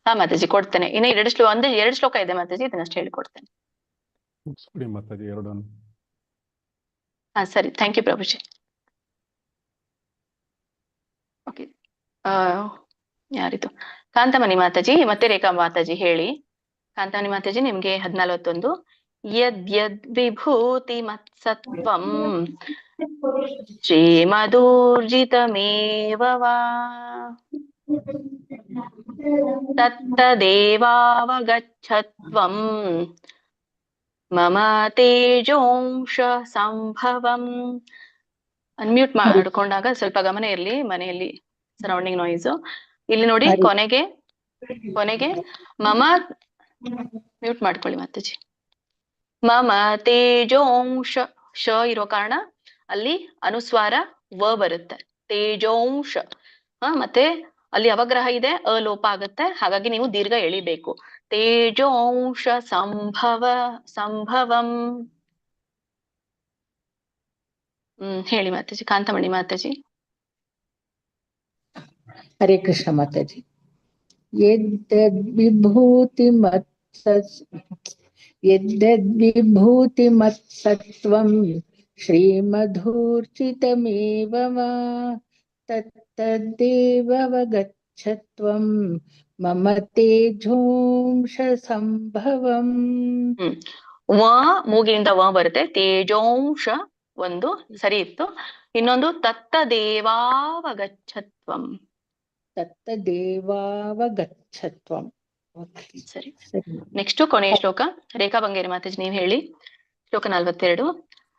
ಹಾ ಮಾತಾಜಿ, ಕೊಡ್ತೇನೆ. ಇನ್ನು 2 ಶ್ಲೋಕ ಇದೆ ಮಾತಾಜಿ, ಇದನ್ನಷ್ಟು ಹೇಳಿಕೊಡ್ತೇನೆ. ಮಾತಾಜಿ 2. ಹಾ ಸರಿ, ಥ್ಯಾಂಕ್ ಯು ಪ್ರಭುಜಿ. ಓಕೆ, ಯಾರಿದು? ಕಾಂತಮಣಿ ಮಾತಾಜಿ ಮತ್ತೆ ರೇಖಾ ಮಾತಾಜಿ ಹೇಳಿ. ಕಾಂತಮಣಿ ಮಾತಾಜಿ ನಿಮ್ಗೆ 14. ಯದ್ಯದ್ ವಿಭೂತಿ ಮತ್ಸತ್ವಂ ಶ್ರೀಮದೂರ್ಜಿತಮೇವ ವಾ ತತ್ತದೇವಾವಗಚ್ಚತ್ವಂ ಮಮ ತೇಜೋಂಶ ಸಂಭವಂ. ಅನ್ಮ್ಯೂಟ್ ಮಾಡ್ಕೊಂಡಾಗ ಸ್ವಲ್ಪ ಗಮನ ಇರ್ಲಿ, ಮನೆಯಲ್ಲಿ ಸರೌಂಡಿಂಗ್ ನಾಯ್ಸ್. ಇಲ್ಲಿ ನೋಡಿ, ಕೊನೆಗೆ ಮಮ ಮ್ಯೂಟ್ ಮಾಡ್ಕೊಳ್ಳಿ ಮಾತಾಜಿ. ಮಮ ತೇಜೋಂಶ ಶ ಇರೋ ಕಾರಣ ಅಲ್ಲಿ ಅನುಸ್ವಾರ ವ ಬರುತ್ತೆ, ತೇಜೋಂಶ. ಮತ್ತೆ ಅಲ್ಲಿ ಅವಗ್ರಹ ಇದೆ, ಅಲೋಪ ಆಗುತ್ತೆ, ಹಾಗಾಗಿ ನೀವು ದೀರ್ಘ ಎಳಿಬೇಕು. ತೇಜೋಂಶ ಸಂಭವಂ. ಹೇಳಿ ಮಾತಾಜಿ. ಕಾಂತಮಣಿ ಮಾತಾಜಿ. ಹರೇ ಕೃಷ್ಣ ಮಾತಾಜಿ. ಯದ್ವಿಭೂತಿ ಮತ್ಸತ್ವಂ ಶ್ರೀಮಧೂರ್ಚಿತಮೇವ ವಾ ತತ್ತದೇವವಗಚ್ಚತ್ವಂ ಮಮ ತೇಜೋಂಶ ಸಂಭವಂ. ವ ಮೂಗಿನಿಂದ ವ ಬರುತ್ತೆ. ತೇಜೋಂಶ ಒಂದು ಸರಿ ಇತ್ತು, ಇನ್ನೊಂದು ತತ್ತದೇವಾವಗಚ್ಚತ್ವಂ. ತತ್ತದೇವಾವಗಚ್ಚತ್ವಂ. ಸರಿ, ನೆಕ್ಸ್ಟ್ ಕೊನೆಯ ಶ್ಲೋಕ. ರೇಖಾ ಬಂಗೇರಿ ಮಾತಾಜಿ ನೀವು ಹೇಳಿ. ಶ್ಲೋಕ 42.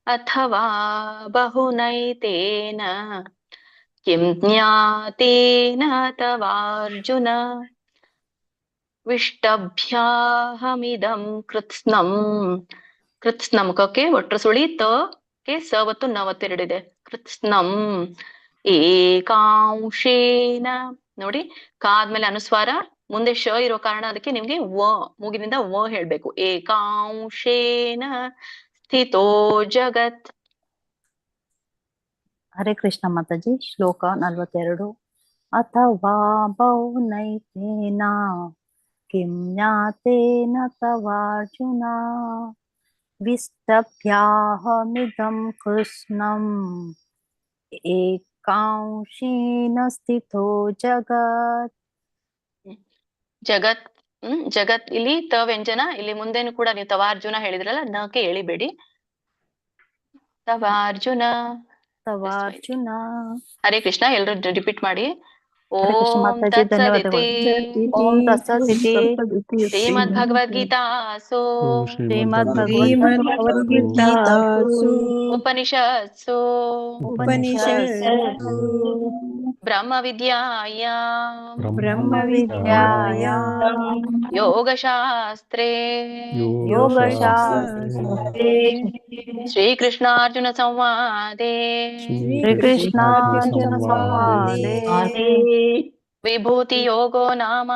ಅಥವಾ ಬಹುನೈತೇನ ಕಿಂ ಜ್ಞಾತೇನ ತವಾರ್ಜುನ ವಿಷ್ಟಭ್ಯಾಹಮಿದಂ ಕೃತ್ಸ್ನಂ. ಕೃತ್ಸ್ನಂ ಕಕ್ಕೆ ಒಟ್ರು ಸುಳಿ, ತ ಕೆ ಸವತ್ತು ನವತ್ತು ಎರಡಿದೆ. ಕೃತ್ಸ್ನಂ ಏಕಾಂಶೇನ. ನೋಡಿ, ಕ ಆದ್ಮೇಲೆ ಅನುಸ್ವಾರ, ಮುಂದೆ ಶ ಇರೋ ಕಾರಣ ಅದಕ್ಕೆ ನಿಮ್ಗೆ ವ ಮೂಗಿನಿಂದ ವ ಹೇಳ್ಬೇಕು. ಏಕಾಂಶೇನ ಸ್ಥಿತೋ ಜಗತ್. ಹರೇ ಕೃಷ್ಣ ಮಾತಾಜಿ. ಶ್ಲೋಕ 42. ಅಥವಾ ಬಹುನೈತೇನ किं ज्ञातेन तवार्जुन विस्तभ्याहमिदं कृष्णम् एकांशेन स्थितो जगತ್ ಜಗತ್ ಜಗತ್ ಇಲ್ಲಿ ತ ವ್ಯಂಜನ, ಇಲ್ಲಿ ಮುಂದೆನು ಕೂಡ ನೀವು ತವಾರ್ಜುನ ಹೇಳಿದ್ರಲ್ಲ, ನಕ್ಕೆ ಎಳಿಬೇಡಿ. ತವಾರ್ಜುನ ತವಾರ್ಜುನ. ಹರೇ ಕೃಷ್ಣ. ಎಲ್ರು ರಿಪೀಟ್ ಮಾಡಿ. ಹರೇ ಕೃಷ್ಣ ಓಂ ಮಾತಾಜಿ, ತತ್ಸದಿತಿ ಧನ್ಯವಾದಗಳು. ಓಂ ತತ್ಸದಿತಿ ಶ್ರೀಮದ್ ಭಗವದ್ಗೀತಾಸು ಶ್ರೀಮದ್ ಭಗವದ್ಗೀತಾಸು ಉಪನಿಷತ್ಸು ಉಪನಿಷತ್ಸು ಬ್ರಹ್ಮ ವಿದ್ಯಾಯಾಂ ಬ್ರಹ್ಮ ವಿದ್ಯಾಯಾಂ ಯೋಗಶಾಸ್ತ್ರೇ ಯೋಗಶಾಸ್ತ್ರೇ ಶ್ರೀಕೃಷ್ಣಾರ್ಜುನ ಸಂವಾದೇ ಶ್ರೀಕೃಷ್ಣಾರ್ಜುನ ಸಂವಾದೇ ವಿಭೂತಿ ಯೋಗೋ ನಾಮ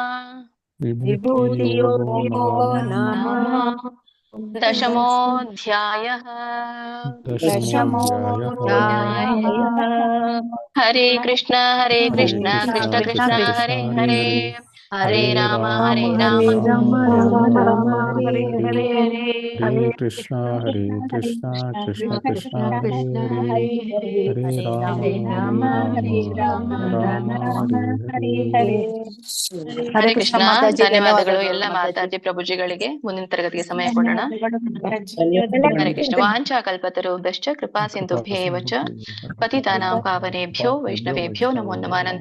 ವಿಭೂತಿ ಯೋಗೋ ನಾಮ ದಶಮೋಧ್ಯಾಯಃ. ಹರೇ ಕೃಷ್ಣ ಕೃಷ್ಣ ಕೃಷ್ಣ ಹರೇ ಹರೇ, ಹರೇ ರಾಮ ರಾಮ ರಾಮ ಹರೇ ಹರೇ, ಹರೇ ಕೃಷ್ಣ ಕೃಷ್ಣ ಕೃಷ್ಣ ಹರೇ ಹರೇ, ಹರೇ ರಾಮ ರಾಮ ಹರೇ ಹರೇ. ಹರೇ ಕೃಷ್ಣ. ಧನ್ಯವಾದಗಳು ಎಲ್ಲ ಮಾತಾಜಿ ಪ್ರಭುಜಿಗಳಿಗೆ. ಮುಂದಿನ ತರಗತಿಗೆ ಸಮಯ ಕೊಡೋಣ. ಹರೇ ಕೃಷ್ಣ. ವಾಂಛಾ ಕಲ್ಪತರುಭ್ಯಶ್ಚ ಕೃಪಾ ಸಿಂಧುಭ್ಯೇವ ಚ ಪತಿತಾನಾಂ ಪಾವನೇಭ್ಯೋ ವೈಷ್ಣವೇಭ್ಯೋ ನಮೋ ನಮಃ.